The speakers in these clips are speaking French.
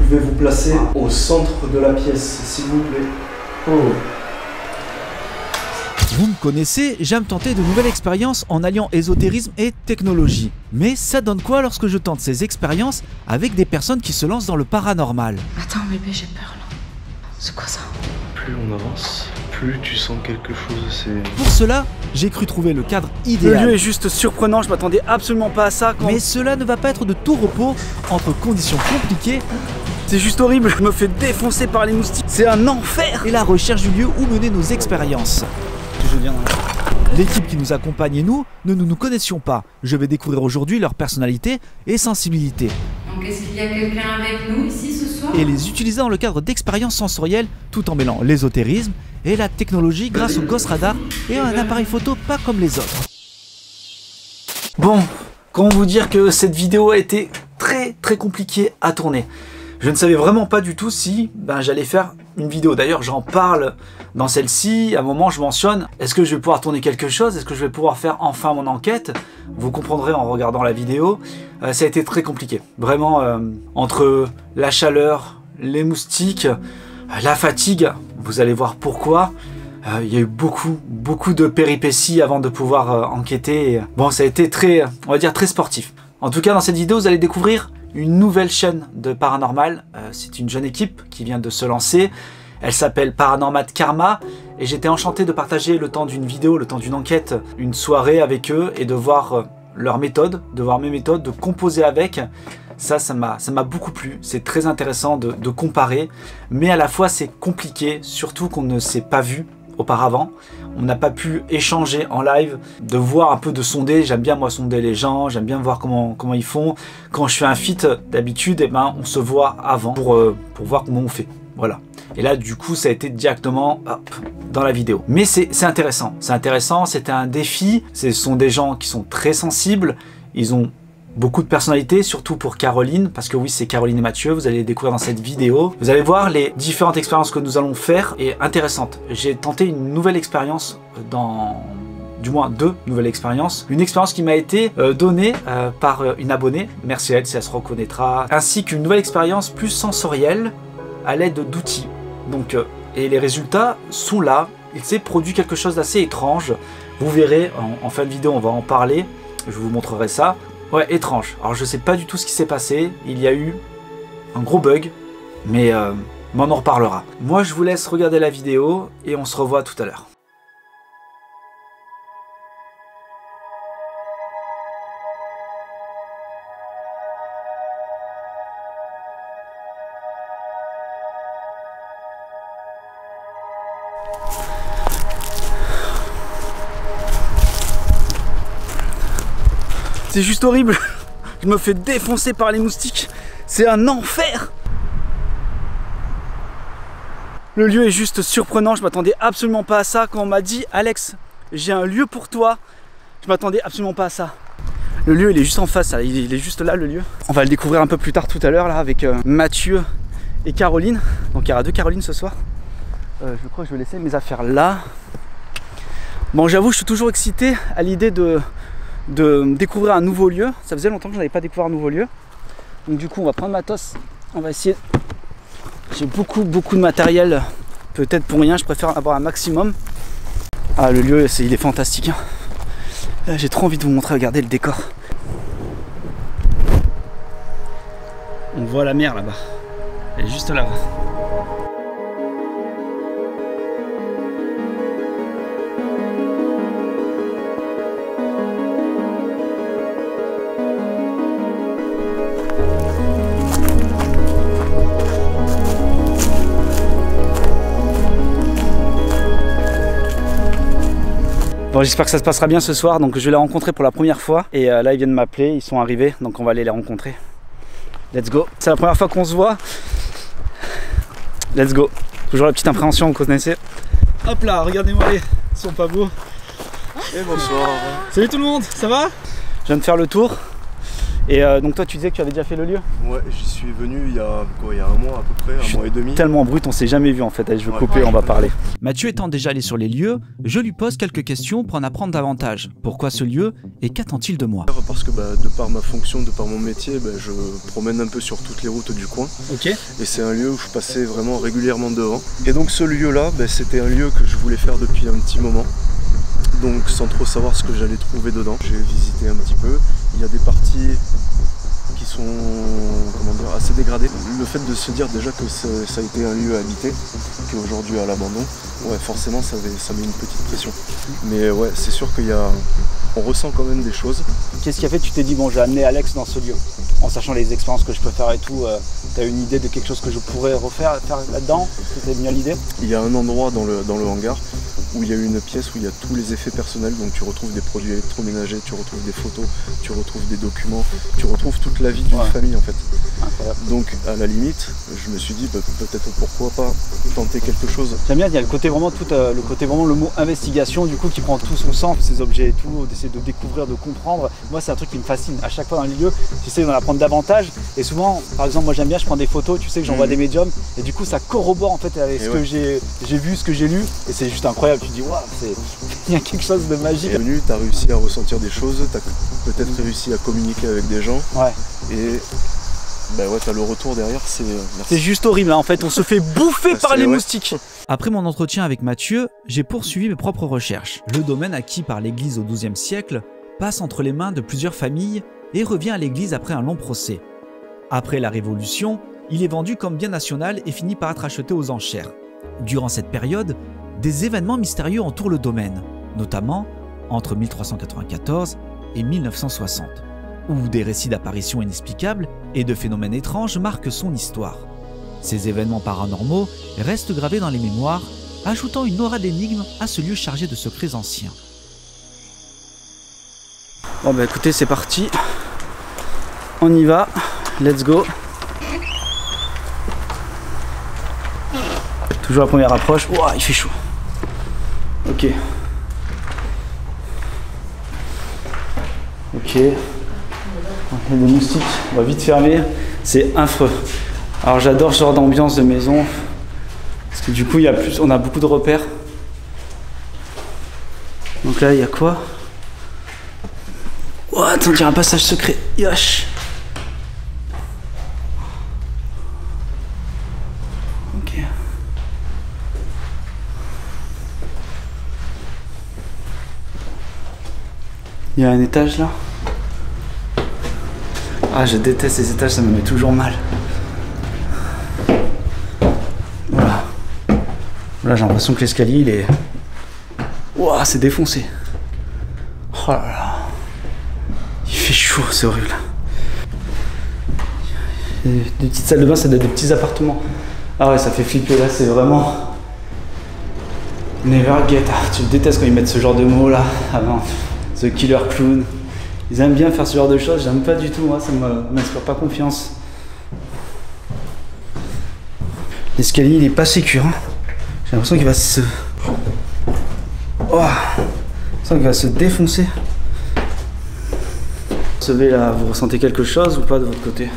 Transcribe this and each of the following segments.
pouvez vous placer au centre de la pièce, s'il vous plaît. Oh. Vous me connaissez, j'aime tenter de nouvelles expériences en alliant ésotérisme et technologie. Mais ça donne quoi lorsque je tente ces expériences avec des personnes qui se lancent dans le paranormal? Attends bébé, j'ai peur là. C'est quoi ça? Plus on avance, plus tu sens quelque chose, c'est... Pour cela, j'ai cru trouver le cadre idéal. Le lieu est juste surprenant, je m'attendais absolument pas à ça. Mais cela ne va pas être de tout repos entre conditions compliquées. C'est juste horrible, je me fais défoncer par les moustiques. C'est un enfer. Et la recherche du lieu où mener nos expériences. Je viens dans la... L'équipe qui nous accompagne et nous ne nous connaissions pas. Je vais découvrir aujourd'hui leur personnalité et sensibilité. Donc est-ce qu'il y a quelqu'un avec nous ici ce soir? Et les utiliser dans le cadre d'expériences sensorielles tout en mêlant l'ésotérisme et la technologie grâce au Ghost Radar et à un appareil photo pas comme les autres. Bon, comment vous dire que cette vidéo a été très compliquée à tourner. Je ne savais vraiment pas du tout si j'allais faire une vidéo. D'ailleurs, j'en parle dans celle-ci. À un moment, je mentionne, est-ce que je vais pouvoir tourner quelque chose? Est-ce que je vais pouvoir faire enfin mon enquête? Vous comprendrez en regardant la vidéo. Ça a été très compliqué. Vraiment, entre la chaleur, les moustiques, la fatigue, vous allez voir pourquoi. Il y a eu beaucoup de péripéties avant de pouvoir enquêter. Bon, ça a été très, on va dire, très sportif. En tout cas, dans cette vidéo, vous allez découvrir une nouvelle chaîne de paranormal. C'est une jeune équipe qui vient de se lancer. Elle s'appelle Paranormal Karma et j'étais enchanté de partager le temps d'une vidéo, le temps d'une enquête, une soirée avec eux et de voir leurs méthodes, de voir mes méthodes, de composer avec. Ça m'a beaucoup plu. C'est très intéressant de comparer, mais à la fois c'est compliqué, surtout qu'on ne s'est pas vu auparavant. On n'a pas pu échanger en live, de voir un peu, de sonder. J'aime bien moi sonder les gens, j'aime bien voir comment ils font. Quand je fais un feat, d'habitude, on se voit avant pour voir comment on fait. Voilà. Et là, du coup, ça a été directement dans la vidéo. Mais c'est intéressant. C'est intéressant, c'était un défi. Ce sont des gens qui sont très sensibles. Ils ont beaucoup de personnalité, surtout pour Caroline, parce que oui, c'est Caroline et Mathieu, vous allez les découvrir dans cette vidéo. Vous allez voir les différentes expériences que nous allons faire et intéressantes. J'ai tenté une nouvelle expérience du moins 2 nouvelles expériences. Une expérience qui m'a été donnée par une abonnée, merci à elle si elle se reconnaîtra, ainsi qu'une nouvelle expérience plus sensorielle à l'aide d'outils. Donc, et les résultats sont là. Il s'est produit quelque chose d'assez étrange. Vous verrez, en fin de vidéo, on va en parler. Je vous montrerai ça. Ouais, étrange. Alors je sais pas du tout ce qui s'est passé. Il y a eu un gros bug, mais on en reparlera. Moi, je vous laisse regarder la vidéo et on se revoit tout à l'heure. C'est juste horrible. Je me fais défoncer par les moustiques. C'est un enfer. Le lieu est juste surprenant. Je m'attendais absolument pas à ça. Quand on m'a dit Alex, j'ai un lieu pour toi, je m'attendais absolument pas à ça. Le lieu, il est juste en face. Là. Il est juste là, le lieu. On va le découvrir un peu plus tard tout à l'heure là avec Mathieu et Caroline. Donc il y aura 2 Caroline ce soir. Je crois que je vais laisser mes affaires là. Bon, j'avoue, je suis toujours excité à l'idée de découvrir un nouveau lieu. Ça faisait longtemps que je n'avais pas découvert un nouveau lieu. Donc du coup on va prendre matos. On va essayer. J'ai beaucoup de matériel. Peut-être pour rien, je préfère en avoir un maximum. Ah, le lieu, il est fantastique. J'ai trop envie de vous montrer, regardez le décor. On voit la mer là-bas. Elle est juste là-bas. Bon, j'espère que ça se passera bien ce soir. Donc je vais les rencontrer pour la première fois. Et là ils viennent m'appeler, ils sont arrivés. Donc on va aller les rencontrer. Let's go. C'est la première fois qu'on se voit. Let's go. Toujours la petite appréhension, vous connaissez. Hop là, regardez-moi, ils sont pas beaux. Et bonsoir. Salut tout le monde, ça va? Je viens de faire le tour. Et donc toi tu disais que tu avais déjà fait le lieu? Ouais, j'y suis venu il y a un mois à peu près, un mois et demi. Tellement brut, on s'est jamais vu en fait. Allez, je vais couper, on va parler. Mathieu étant déjà allé sur les lieux, je lui pose quelques questions pour en apprendre davantage. Pourquoi ce lieu et qu'attend-il de moi? Parce que de par ma fonction, de par mon métier, je promène un peu sur toutes les routes du coin. Ok. Et c'est un lieu où je passais vraiment régulièrement devant. Et donc ce lieu-là, c'était un lieu que je voulais faire depuis un petit moment. Donc sans trop savoir ce que j'allais trouver dedans, j'ai visité un petit peu. Il y a des parties qui sont assez dégradées. Le fait de se dire déjà que ça a été un lieu habité, qui est aujourd'hui à l'abandon, ouais, forcément ça met une petite pression. Mais ouais, c'est sûr on ressent quand même des choses. Qu'est-ce qui a fait que tu t'es dit, bon, je vais amener Alex dans ce lieu? En sachant les expériences que je peux faire et tout, tu as une idée de quelque chose que je pourrais faire là-dedans? C'était bien l'idée? Il y a un endroit dans le hangar où il y a une pièce où il y a tous les effets personnels, donc tu retrouves des produits électroménagers, tu retrouves des photos, tu retrouves des documents, tu retrouves toute la vie d'une famille en fait. Incroyable. Donc à la limite, je me suis dit peut-être pourquoi pas tenter quelque chose. J'aime bien, il y a le côté vraiment le mot investigation du coup qui prend tout son sens, ces objets et tout, d'essayer de découvrir, de comprendre. Moi c'est un truc qui me fascine. À chaque fois dans les lieux, j'essaie d'en apprendre davantage et souvent, par exemple moi j'aime bien, je prends des photos, tu sais que j'envoie des médiums et du coup ça corrobore en fait avec ce que j'ai vu, ce que j'ai lu et c'est juste incroyable. Tu te dis waouh, il y a quelque chose de magique. Tu as réussi à ressentir des choses, tu as peut-être réussi à communiquer avec des gens. Ouais. Et t'as le retour derrière, c'est juste horrible, hein. En fait on se fait bouffer par les moustiques. Après mon entretien avec Mathieu, j'ai poursuivi mes propres recherches. Le domaine acquis par l'église au XIIe siècle passe entre les mains de plusieurs familles et revient à l'église après un long procès. Après la Révolution, il est vendu comme bien national et finit par être acheté aux enchères. Durant cette période, des événements mystérieux entourent le domaine, notamment entre 1394 et 1960, où des récits d'apparitions inexplicables et de phénomènes étranges marquent son histoire. Ces événements paranormaux restent gravés dans les mémoires, ajoutant une aura d'énigme à ce lieu chargé de secrets anciens. Bon écoutez, c'est parti, on y va, let's go. Toujours la première approche, ouah, il fait chaud. Ok. Ok. Il y a des moustiques, on va vite fermer, c'est affreux. Alors j'adore ce genre d'ambiance de maison, parce que du coup on a beaucoup de repères. Donc là il y a quoi? Oh, attends, il y a un passage secret, yosh. Ok. Il y a un étage là. Ah, je déteste ces étages, ça me met toujours mal. Voilà. Là, j'ai l'impression que l'escalier, il est... Ouah, c'est défoncé. Oh là là. Il fait chaud, c'est horrible. Des petites salles de bain, c'est des petits appartements. Ah ouais, ça fait flipper, là, c'est vraiment... Never get. Ah, tu détestes quand ils mettent ce genre de mots là. Ah non. The Killer Clown. Ils aiment bien faire ce genre de choses, j'aime pas du tout, moi, ça m'inspire pas confiance. L'escalier, il est pas sécure. Hein. J'ai l'impression qu'il va se... Oh, qu'il va se défoncer. Vous savez là, vous ressentez quelque chose ou pas de votre côté?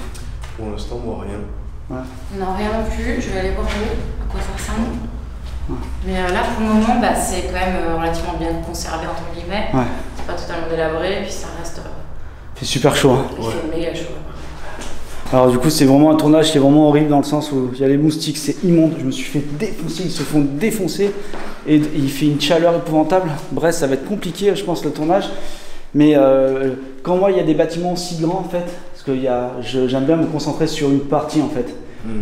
Pour l'instant, moi, rien. Ouais. Non, rien non plus. Je vais aller voir à quoi ça ressemble. Ouais. Mais là, pour le moment, c'est quand même relativement bien conservé, entre guillemets. Ouais. C'est pas totalement délabré, et puis ça reste... Il fait super chaud. Hein. Il fait méga chaud. Alors du coup, c'est vraiment un tournage qui est vraiment horrible dans le sens où il y a les moustiques, c'est immonde. Je me suis fait défoncer, ils se font défoncer. Et il fait une chaleur épouvantable. Bref, ça va être compliqué, je pense, le tournage. Mais quand moi, il y a des bâtiments aussi grands, en fait, parce que j'aime bien me concentrer sur une partie, en fait.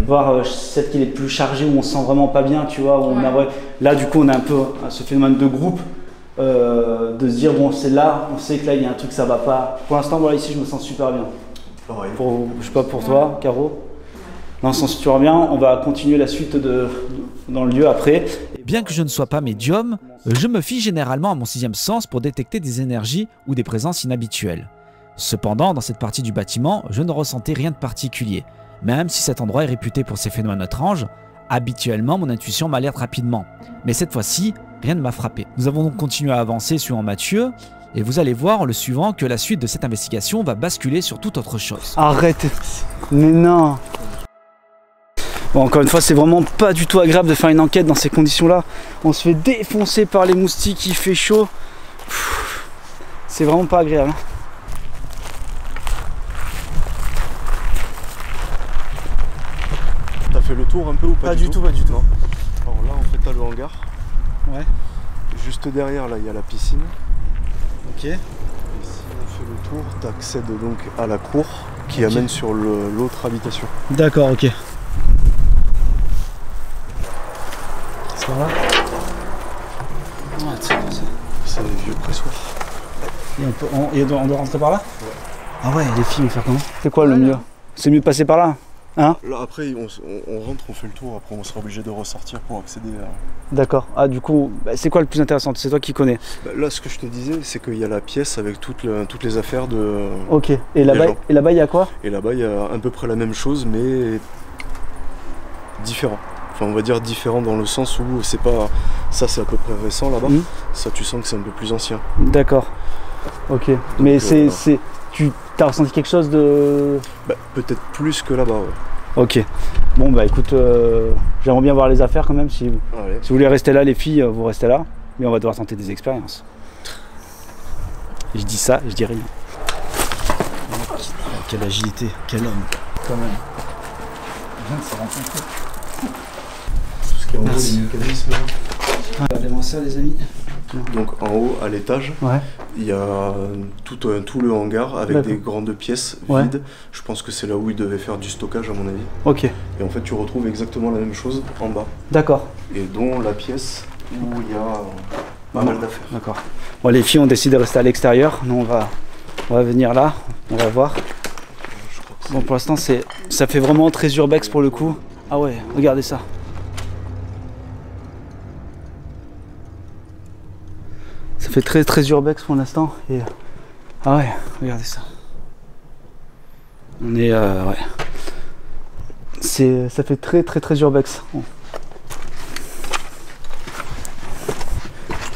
Voir celle qui est plus chargée, où on se sent vraiment pas bien, tu vois. Où on a, là, du coup, on a un peu ce phénomène de groupe, de se dire, bon, c'est là, on sait que là, il y a un truc, ça va pas. Pour l'instant, voilà, ici, je me sens super bien. Je sais pas pour toi, Caro. Non, on se sent super bien. On va continuer la suite dans le lieu après. Bien que je ne sois pas médium, je me fie généralement à mon sixième sens pour détecter des énergies ou des présences inhabituelles. Cependant, dans cette partie du bâtiment, je ne ressentais rien de particulier. Même si cet endroit est réputé pour ses phénomènes étranges, habituellement mon intuition m'alerte rapidement. Mais cette fois-ci, rien ne m'a frappé. Nous avons donc continué à avancer suivant Mathieu, Et vous allez voir en le suivant que la suite de cette investigation va basculer sur toute autre chose. Arrête. Mais non. Bon, encore une fois, c'est vraiment pas du tout agréable de faire une enquête dans ces conditions-là. On se fait défoncer par les moustiques, il fait chaud. C'est vraiment pas agréable. T'as fait le tour un peu ou pas du tout? Pas du tout. Non. Alors là, en fait, t'as le hangar. Ouais. Juste derrière, là, il y a la piscine. Ok. Et si on fait le tour, t'accèdes donc à la cour qui amène sur l'autre habitation. D'accord, ok. C'est par là? Ouais, c'est bon ça. C'est un vieux pressoir. Et on doit rentrer par là? Ouais. Ah ouais, les filles vont faire comment? C'est quoi le mieux? C'est mieux de passer par là? Hein? Là, après, on rentre, on fait le tour, après on sera obligé de ressortir pour accéder à... D'accord. Ah, du coup, c'est quoi le plus intéressant? C'est toi qui connais. Là, ce que je te disais, c'est qu'il y a la pièce avec toutes les affaires de... Ok. Et là-bas, il y a quoi? Et là-bas, il y a à peu près la même chose, mais différent. Enfin, on va dire différent dans le sens où c'est pas... Ça, c'est à peu près récent, là-bas. Ça, tu sens que c'est un peu plus ancien. D'accord. Ok. Donc, mais tu as ressenti quelque chose de... Peut-être plus que là-bas, ouais. Ok. Bon, bah écoute, j'aimerais bien voir les affaires quand même. Si vous voulez rester là, les filles, vous restez là. Mais on va devoir tenter des expériences. Je dis ça, je dis rien. Quelle agilité, quel homme. Quand même. Bien de se rencontrer. Tout ce qui est en haut, les mécanismes. Regardez-moi ça, les amis. Donc en haut, à l'étage, Ouais. il y a tout le hangar avec des grandes pièces vides. Je pense que c'est là où ils devaient faire du stockage, à mon avis. Ok. Et en fait, tu retrouves exactement la même chose en bas. D'accord. Et dont la pièce où il y a pas mal d'affaires. D'accord. Bon, les filles ont décidé de rester à l'extérieur. Nous, on va venir là. On va voir. Je crois que Bon, pour l'instant, ça fait vraiment très urbex pour le coup. Ah ouais, regardez ça. Ça fait très très urbex pour l'instant. Et... Ah ouais, regardez ça. On est... ouais. Ça fait très très très urbex. Bon.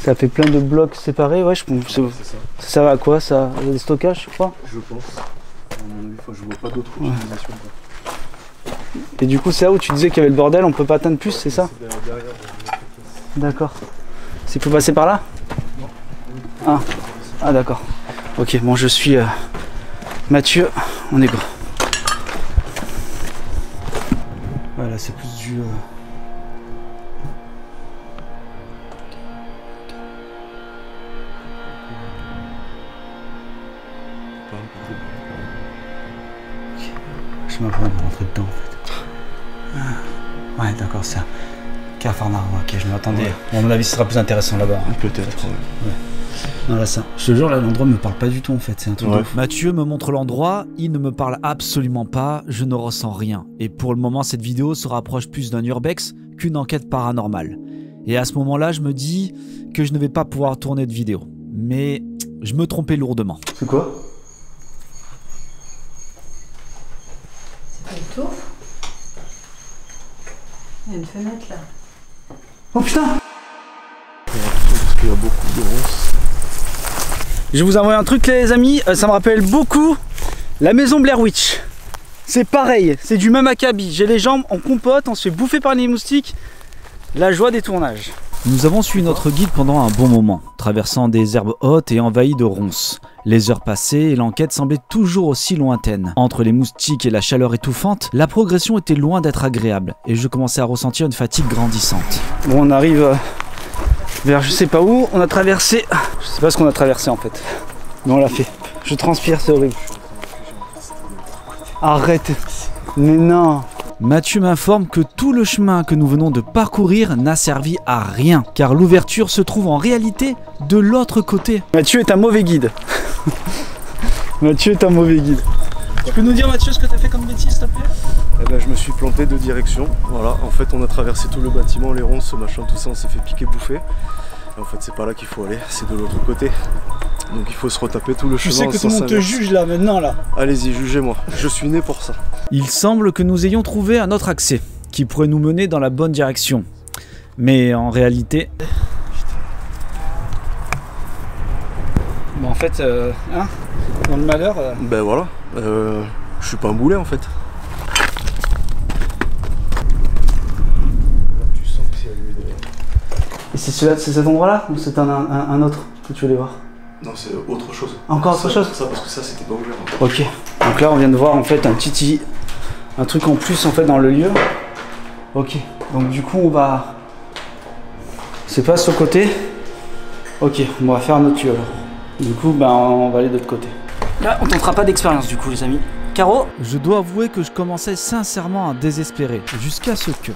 Ça fait plein de blocs séparés, ouais, je pense. Ça va à quoi? Ça a des stockages, je crois? Je pense. Je vois pas d'autre utilisation. Et du coup, c'est là où tu disais qu'il y avait le bordel, on peut pas atteindre plus, c'est ça? Derrière. D'accord. C'est faut passer par là? Non. Ah d'accord. Ok, bon, je suis Mathieu, on est go. Voilà, c'est plus du... Je sais même pas où rentrer dedans en fait. Ah. Ouais, d'accord, c'est un Cafarnaum. Ok, je m'attendais. Bon, à mon avis, ce sera plus intéressant là-bas. Hein. Peut-être. Ouais. Non, là, ça. Je te jure, là, l'endroit me parle pas du tout en fait. C'est un truc de ouf. Mathieu me montre l'endroit, il ne me parle absolument pas, je ne ressens rien. Et pour le moment, cette vidéo se rapproche plus d'un urbex qu'une enquête paranormale. Et à ce moment-là, je me dis que je ne vais pas pouvoir tourner de vidéo. Mais je me trompais lourdement. C'est quoi? C'est pas une tour? Il y a une fenêtre là. Oh putain! Parce qu'il y a beaucoup de ronces. Je vais vous envoyer un truc les amis, ça me rappelle beaucoup la maison Blair Witch. C'est pareil, c'est du même acabit. J'ai les jambes en compote, on se fait bouffer par les moustiques. La joie des tournages. Nous avons suivi notre guide pendant un bon moment, traversant des herbes hautes et envahies de ronces. Les heures passées et l'enquête semblait toujours aussi lointaine. Entre les moustiques et la chaleur étouffante, la progression était loin d'être agréable et je commençais à ressentir une fatigue grandissante. Bon, on arrive vers je sais pas où, on a traversé... Je sais pas ce qu'on a traversé en fait, mais on l'a fait. Je transpire, c'est horrible. Arrête. Mais non. Mathieu m'informe que tout le chemin que nous venons de parcourir n'a servi à rien, car l'ouverture se trouve en réalité de l'autre côté. Mathieu est un mauvais guide. Mathieu est un mauvais guide. Tu peux nous dire Mathieu ce que t'as fait comme bêtise s'il te plaît? Eh ben, je me suis planté de direction. Voilà, en fait on a traversé tout le bâtiment, les ronces, ce machin, tout ça, on s'est fait piquer, bouffer. Et en fait c'est pas là qu'il faut aller, c'est de l'autre côté. Donc il faut se retaper tout le chemin. Je sais que tout le monde te juge là maintenant là. Allez-y, jugez-moi, je suis né pour ça. Il semble que nous ayons trouvé un autre accès, qui pourrait nous mener dans la bonne direction. Mais en réalité... Bon, en fait, hein, dans le malheur. Ben voilà, je suis pas un boulet en fait. Là, tu sens que c'est allumé derrière. Et c'est cet endroit-là ou c'est un autre que tu voulais voir? Non, c'est autre chose. Encore autre chose? Ça, parce que ça, c'était pas ouvert. En fait. Ok, donc là on vient de voir en fait un truc en plus en fait dans le lieu. Ok, donc du coup on va... C'est pas sur le côté. Ok, on va faire un autre lieu alors. Du coup, ben, on va aller de l'autre côté. Là, on tentera pas d'expérience du coup, les amis. Caro? Je dois avouer que je commençais sincèrement à désespérer, jusqu'à ce que...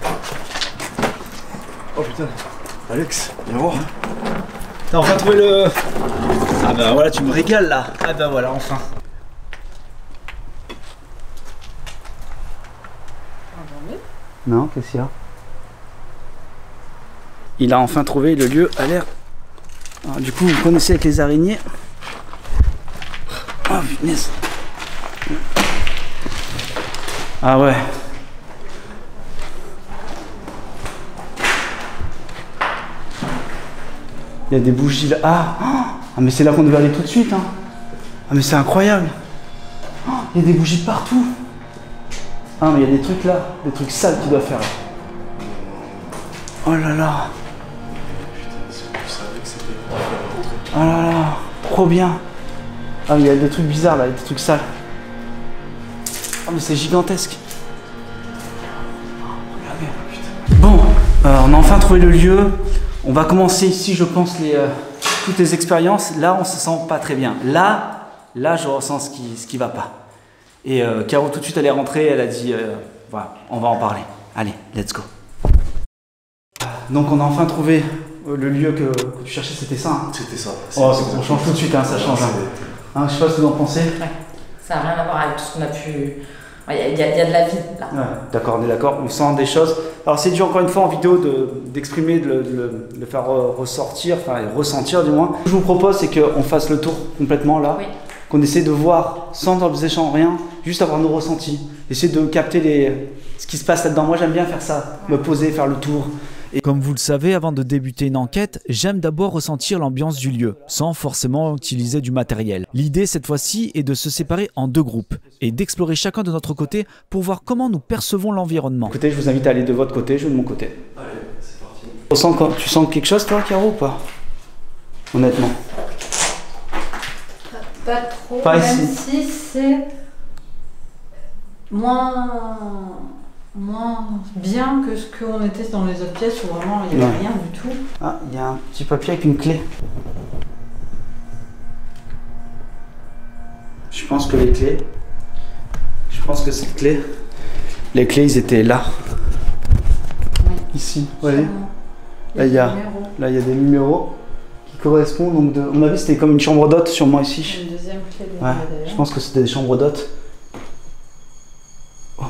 Oh putain, Alex, viens voir. T'as enfin trouvé le... Ah bah voilà, tu me régales là. Ah bah voilà, enfin. Non, qu'est-ce qu'il y a? Il a enfin trouvé le lieu à l'air... Alors, du coup, vous connaissez avec les araignées. Oh punaise. Ah ouais. Il y a des bougies là. Ah mais c'est là qu'on devait aller tout de suite. Hein. Ah mais c'est incroyable. Oh, il y a des bougies partout. Ah mais il y a des trucs là. Des trucs sales qu'il doit faire. Oh là là. Oh là là. Trop bien. Ah mais il y a des trucs bizarres là. Des trucs sales. Oh mais c'est gigantesque. Regardez. Bon, on a enfin trouvé le lieu. On va commencer ici, je pense, toutes les expériences. Là, on se sent pas très bien. Là, je ressens ce qui va pas. Et Caro, tout de suite, elle est rentrée. Elle a dit, voilà, on va en parler. Allez, let's go. Donc, on a enfin trouvé le lieu que tu cherchais. C'était ça. Hein. C'était ça. Oh, on change tout de suite. Hein, ça change. Hein, je sais pas ce que vous en pensez. Ouais. Ça n'a rien à voir avec tout ce qu'on a pu... Il y a de la vie là. Ouais, d'accord, on est d'accord, on sent des choses. Alors c'est dur encore une fois en vidéo d'exprimer, de le faire ressortir, enfin ressentir du moins. Ce que je vous propose c'est qu'on fasse le tour complètement là, oui. Qu'on essaie de voir sans obséchant rien, juste avoir nos ressentis. Essayer de capter ce qui se passe là-dedans. Moi j'aime bien faire ça, me poser, faire le tour. Et comme vous le savez, avant de débuter une enquête, j'aime d'abord ressentir l'ambiance du lieu, sans forcément utiliser du matériel. L'idée cette fois-ci est de se séparer en deux groupes et d'explorer chacun de notre côté pour voir comment nous percevons l'environnement. Écoutez, je vous invite à aller de votre côté, je vais de mon côté. Allez, c'est parti. Tu sens quelque chose toi, Caro, ou pas? Honnêtement. Pas trop, pas même ici. Si c'est moins bien que ce qu'on était dans les autres pièces où vraiment il n'y avait rien du tout. Ah, il y a un petit papier avec une clé. Je pense que les clés... Je pense que cette clé... Les clés, ils étaient là. Oui. Ici, vous voyez. Là, il y a des numéros qui correspondent. Donc à mon avis, c'était comme une chambre d'hôte sûrement ici. Une deuxième clé de ouais, je pense que c'était des chambres d'hôtes. Oh.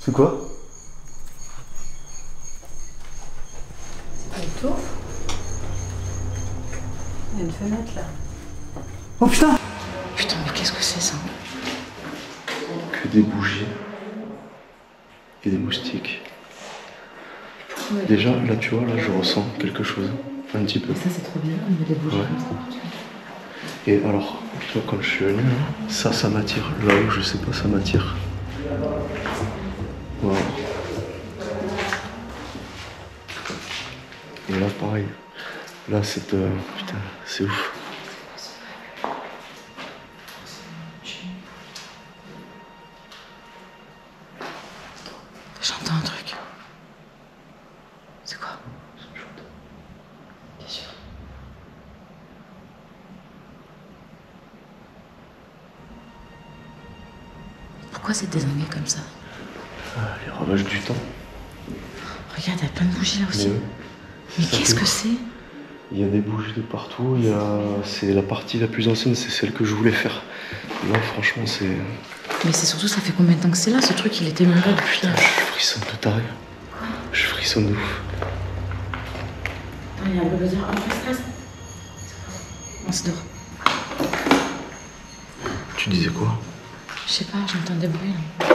C'est quoi? C'est pas une tour. Il y a une fenêtre là. Oh putain! Putain, mais qu'est-ce que c'est ça? Que des bougies. Et des moustiques. Oui. Déjà, là, tu vois, là, je ressens quelque chose. Un petit peu. Et ça, c'est trop bizarre, il y a des bougies comme ça. Et alors, tu vois, quand je suis venu, ça m'attire. Là où je sais pas, ça m'attire. Voilà. Et là, pareil. Là, putain, c'est ouf. J'entends un truc. C'est quoi? Bien sûr. Pourquoi c'est désingué comme ça? Les ravages du temps. Regarde, il y a plein de bougies là aussi. Mais qu'est-ce que c'est? Il y a des bougies de partout. C'est la partie la plus ancienne, c'est celle que je voulais faire. Là, franchement, c'est... Mais c'est surtout, ça fait combien de temps que c'est là? Ce truc, il était mûri depuis... Putain, je frissonne de taré. Je frissonne de ouf. Il y a un peu de dire, oh, stress. On se dort. Tu disais quoi? Je sais pas, j'entends des bruits là.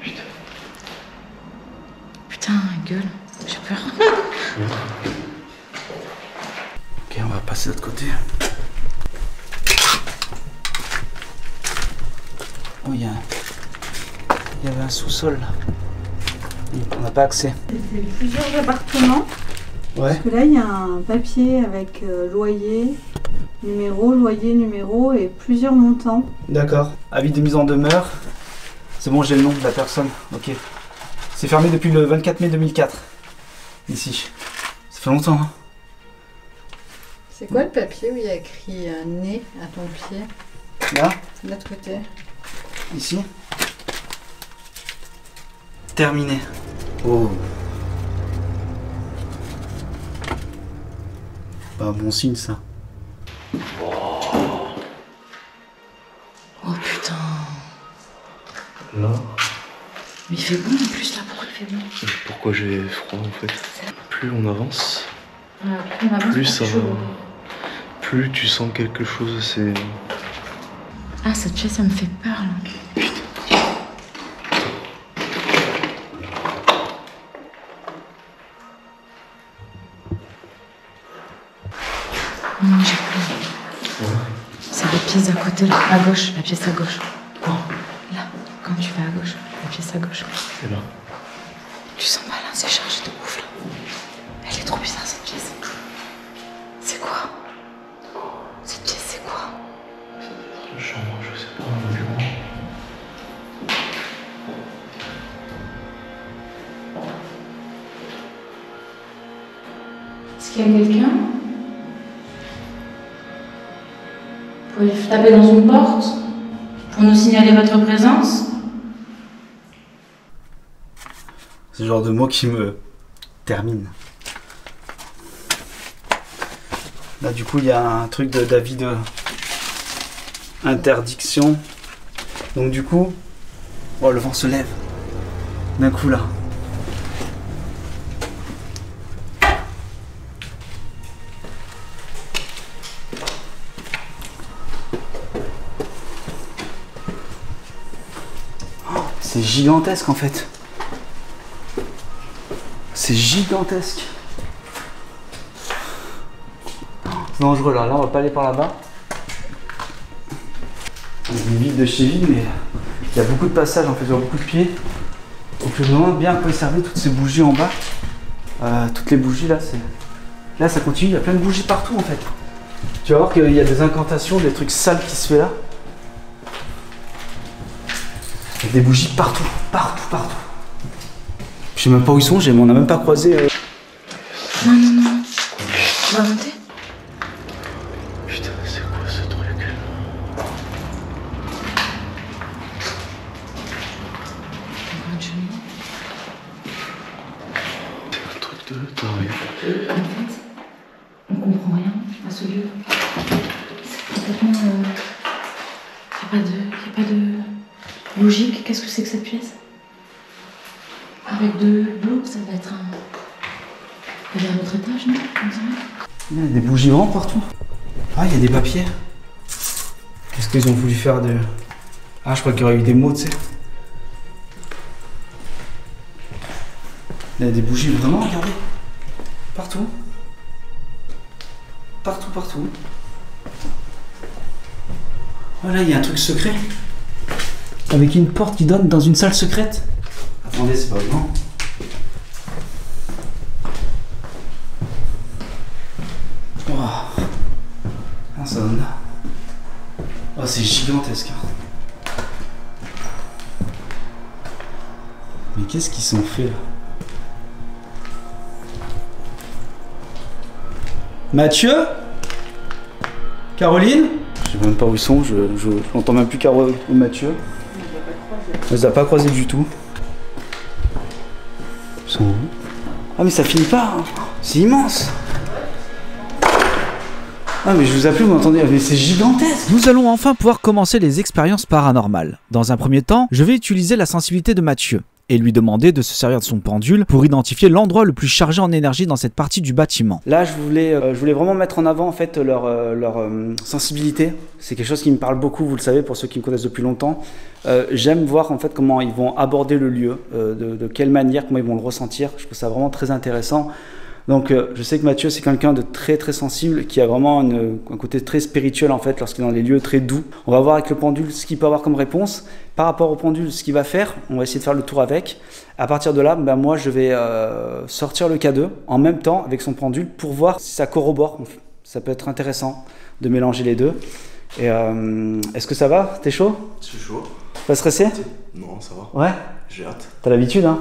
Putain. Putain, gueule, j'ai peur. Oh, il y avait un sous-sol là. On n'a pas accès. C'est plusieurs appartements. Ouais. Parce que là, il y a un papier avec loyer, numéro et plusieurs montants. D'accord. Avis de mise en demeure. C'est bon, j'ai le nom de la personne. Ok. C'est fermé depuis le 24 mai 2004. Ici. Ça fait longtemps, hein. C'est quoi le papier où il y a écrit né à ton pied? Là, De l'autre côté. ici. Terminé. Oh. Pas bon signe ça. Oh putain. Là, Mais il fait bon en plus là, pourquoi il fait bon? pourquoi j'ai froid en fait? Plus on avance, Plus on avance, plus ça chaud. va. Plus tu sens quelque chose, c'est... Ah, cette chaise, ça me fait peur là. Non, j'ai peur. C'est la pièce à côté là, à gauche, la pièce à gauche. Là, quand tu vas à gauche, la pièce à gauche. C'est là. Tu sens mal, hein, c'est chargé de ouf là. Elle est trop bizarre cette pièce. C'est quoi? Cette pièce, c'est quoi? Chambre, je sais pas, un bureau. Est-ce qu'il y a quelqu'un? Vous pouvez taper dans une porte pour nous signaler votre présence? C'est le genre de mot qui me termine. Là du coup il y a un truc d'avis de interdiction. Donc du coup, oh, le vent se lève d'un coup là. Oh, c'est gigantesque en fait. C'est gigantesque. C'est dangereux là, on va pas aller par là-bas. C'est une ville de chez ville, mais il y a beaucoup de passages en fait, il y a beaucoup de pieds. Donc je me demande bien à quoi servaient toutes ces bougies en bas. Toutes les bougies là, c'est. Là ça continue, il y a plein de bougies partout en fait. Tu vas voir qu'il y a des incantations, des trucs sales qui se fait là. Il y a des bougies partout, partout, partout. Je sais même pas où ils sont, on n'a même pas croisé. Non, non, non. On va monter? Putain, c'est quoi ce truc? C'est un truc de taré. En fait, on comprend rien à ce lieu. C'est complètement. Y a pas de logique. Qu'est-ce que c'est que cette pièce? Avec de l'eau, ça va être un. Il y a un autre étage, non? Comme ça. Il y a des bougies vraiment partout. Ah, il y a des papiers. Qu'est-ce qu'ils ont voulu faire de. Ah, je crois qu'il y aurait eu des mots, tu sais. Il y a des bougies vraiment, regardez. Partout. Partout, partout. Voilà, il y a un truc secret. Avec une porte qui donne dans une salle secrète. Attendez, c'est pas grand. Oh. Ah, ça donne là. Oh, c'est gigantesque. Mais qu'est-ce qu'ils sont fait là? Mathieu? Caroline? Je sais même pas où ils sont, je n'entends même plus Caro ou Mathieu. On les a pas croisés du tout. Ils sont où? Ah mais ça finit pas, hein. C'est immense. Ah mais je vous appelle, vous m'entendez, mais c'est gigantesque. Nous allons enfin pouvoir commencer les expériences paranormales. Dans un premier temps, je vais utiliser la sensibilité de Mathieu et lui demander de se servir de son pendule pour identifier l'endroit le plus chargé en énergie dans cette partie du bâtiment. Là, je voulais vraiment mettre en avant en fait leur sensibilité. C'est quelque chose qui me parle beaucoup, vous le savez, pour ceux qui me connaissent depuis longtemps. J'aime voir en fait comment ils vont aborder le lieu, de quelle manière, comment ils vont le ressentir. Je trouve ça vraiment très intéressant. Donc je sais que Mathieu c'est quelqu'un de très très sensible, qui a vraiment un côté très spirituel en fait lorsqu'il est dans les lieux très doux. On va voir avec le pendule ce qu'il peut avoir comme réponse. Par rapport au pendule, ce qu'il va faire, on va essayer de faire le tour avec. À partir de là, ben, moi je vais sortir le K2 en même temps avec son pendule pour voir si ça corrobore. Ça peut être intéressant de mélanger les deux. Et est-ce que ça va? T'es chaud? C'est chaud. Pas stressé? Non, ça va. Ouais? J'ai hâte. T'as l'habitude, hein?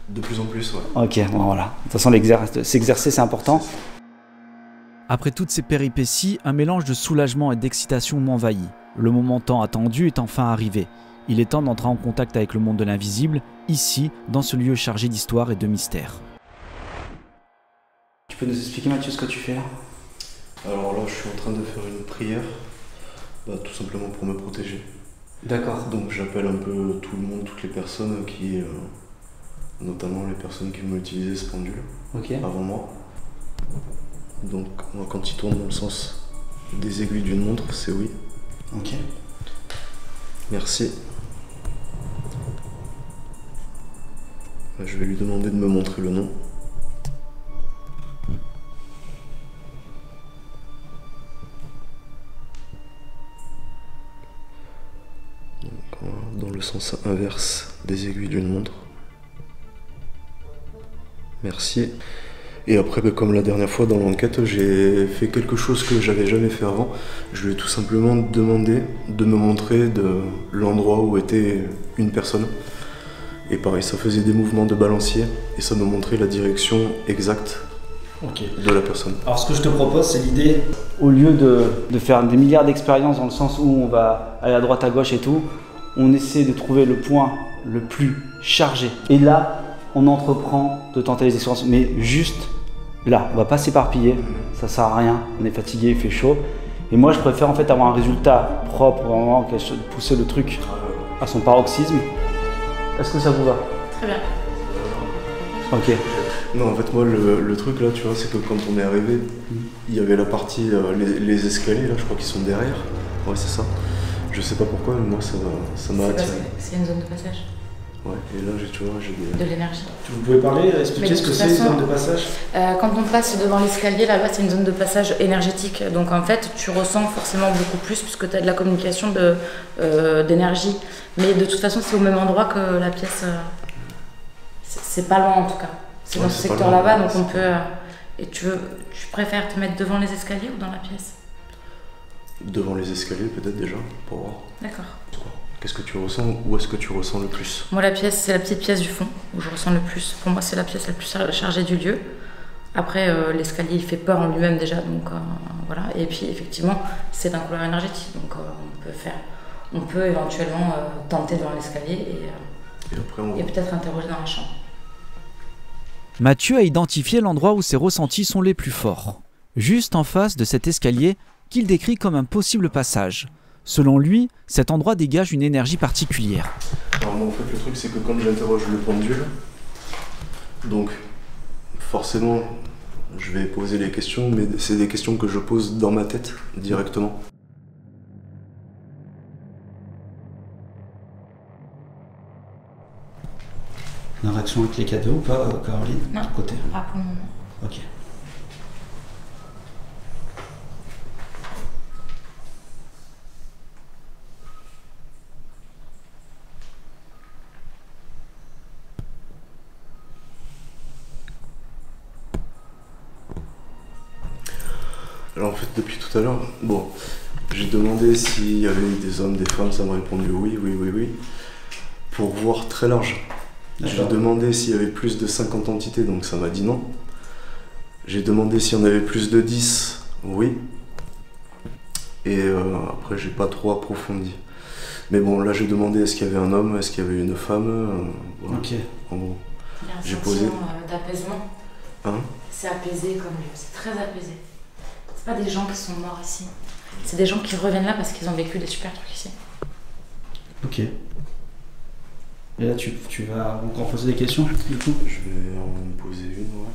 De plus en plus, ouais. Ok, bon, voilà. De toute façon, s'exercer, c'est important. Après toutes ces péripéties, un mélange de soulagement et d'excitation m'envahit. Le moment tant attendu est enfin arrivé. Il est temps d'entrer en contact avec le monde de l'invisible, ici, dans ce lieu chargé d'histoire et de mystère. Tu peux nous expliquer, Mathieu, ce que tu fais là? Alors là, je suis en train de faire une prière, tout simplement pour me protéger. D'accord. Donc j'appelle un peu tout le monde, toutes les personnes qui... notamment les personnes qui vont utiliser ce pendule avant moi. Donc quand il tourne dans le sens des aiguilles d'une montre, c'est oui. Ok. Merci. Je vais lui demander de me montrer le nom. Donc, dans le sens inverse des aiguilles d'une montre. Merci. Et après, comme la dernière fois dans l'enquête, j'ai fait quelque chose que j'avais jamais fait avant. Je lui ai tout simplement demandé de me montrer l'endroit où était une personne. Et pareil, ça faisait des mouvements de balancier et ça me montrait la direction exacte de la personne. Alors ce que je te propose, c'est l'idée, au lieu de faire des milliards d'expériences dans le sens où on va aller à droite, à gauche et tout, on essaie de trouver le point le plus chargé. Et là, on entreprend de tenter les expériences, mais juste là, on va pas s'éparpiller, ça sert à rien, on est fatigué, il fait chaud. Et moi je préfère en fait avoir un résultat propre, vraiment pousser le truc à son paroxysme. Est-ce que ça vous va? Très bien. Ok. Non, en fait moi le truc là, tu vois, c'est que quand on est arrivé, il y avait la partie, les escaliers là, je crois qu'ils sont derrière. Ouais, c'est ça. Je sais pas pourquoi, mais moi ça m'a attiré. C'est une zone de passage. Ouais, et là j'ai de l'énergie. Vous pouvez parler, expliquer ce que c'est une zone de passage? Quand on passe devant l'escalier, là-bas, c'est une zone de passage énergétique. Donc en fait, tu ressens forcément beaucoup plus puisque tu as de la communication d'énergie. Mais de toute façon, c'est au même endroit que la pièce. C'est pas loin en tout cas. C'est dans ce secteur là-bas, donc on peut. Et tu préfères te mettre devant les escaliers ou dans la pièce? Devant les escaliers peut-être déjà, pour voir. D'accord. Qu'est-ce que tu ressens? Où est-ce que tu ressens le plus? Moi, la pièce, c'est la petite pièce du fond où je ressens le plus. Pour moi, c'est la pièce la plus chargée du lieu. Après, l'escalier, il fait peur en lui-même déjà, donc voilà. Et puis, effectivement, c'est d'un couleur énergétique, donc on peut éventuellement tenter devant l'escalier et peut-être interroger dans la chambre. Mathieu a identifié l'endroit où ses ressentis sont les plus forts, juste en face de cet escalier qu'il décrit comme un possible passage. Selon lui, cet endroit dégage une énergie particulière. Alors moi en fait le truc c'est que quand j'interroge le pendule, donc forcément je vais poser les questions, mais c'est des questions que je pose dans ma tête directement. Une réaction avec les cadeaux ou pas, Caroline? Non, de côté? Pas pour le moment. Ok. Alors en fait depuis tout à l'heure, bon, j'ai demandé s'il y avait des hommes, des femmes, ça m'a répondu oui. Pour voir très large. J'ai demandé s'il y avait plus de 50 entités, donc ça m'a dit non. J'ai demandé s'il y en avait plus de 10, oui. Et après j'ai pas trop approfondi. Mais bon là j'ai demandé est-ce qu'il y avait un homme, est-ce qu'il y avait une femme, voilà. Ok. En gros. Il y a un J'ai sentiment posé. d'apaisement. Hein? C'est apaisé comme lieu, c'est très apaisé. C'est pas des gens qui sont morts ici. C'est des gens qui reviennent là parce qu'ils ont vécu des super trucs ici. Ok. Et là, tu vas encore poser des questions, du coup? Je vais en poser une, ouais.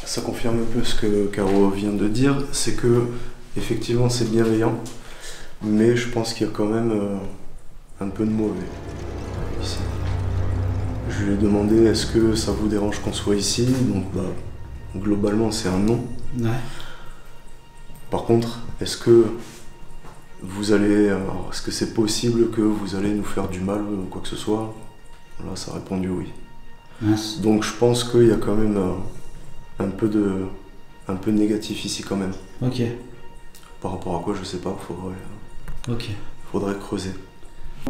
Ça confirme un peu ce que Caro vient de dire, c'est que effectivement c'est bienveillant, mais je pense qu'il y a quand même un peu de mauvais ici. Je lui ai demandé est-ce que ça vous dérange qu'on soit ici, donc globalement c'est un non. Ouais. Par contre, est-ce que vous allez, est-ce que c'est possible que vous allez nous faire du mal ou quoi que ce soit? Là ça a répondu oui. Mince. Donc je pense qu'il y a quand même un peu négatif ici quand même. Ok. Par rapport à quoi, je sais pas, faudrait creuser.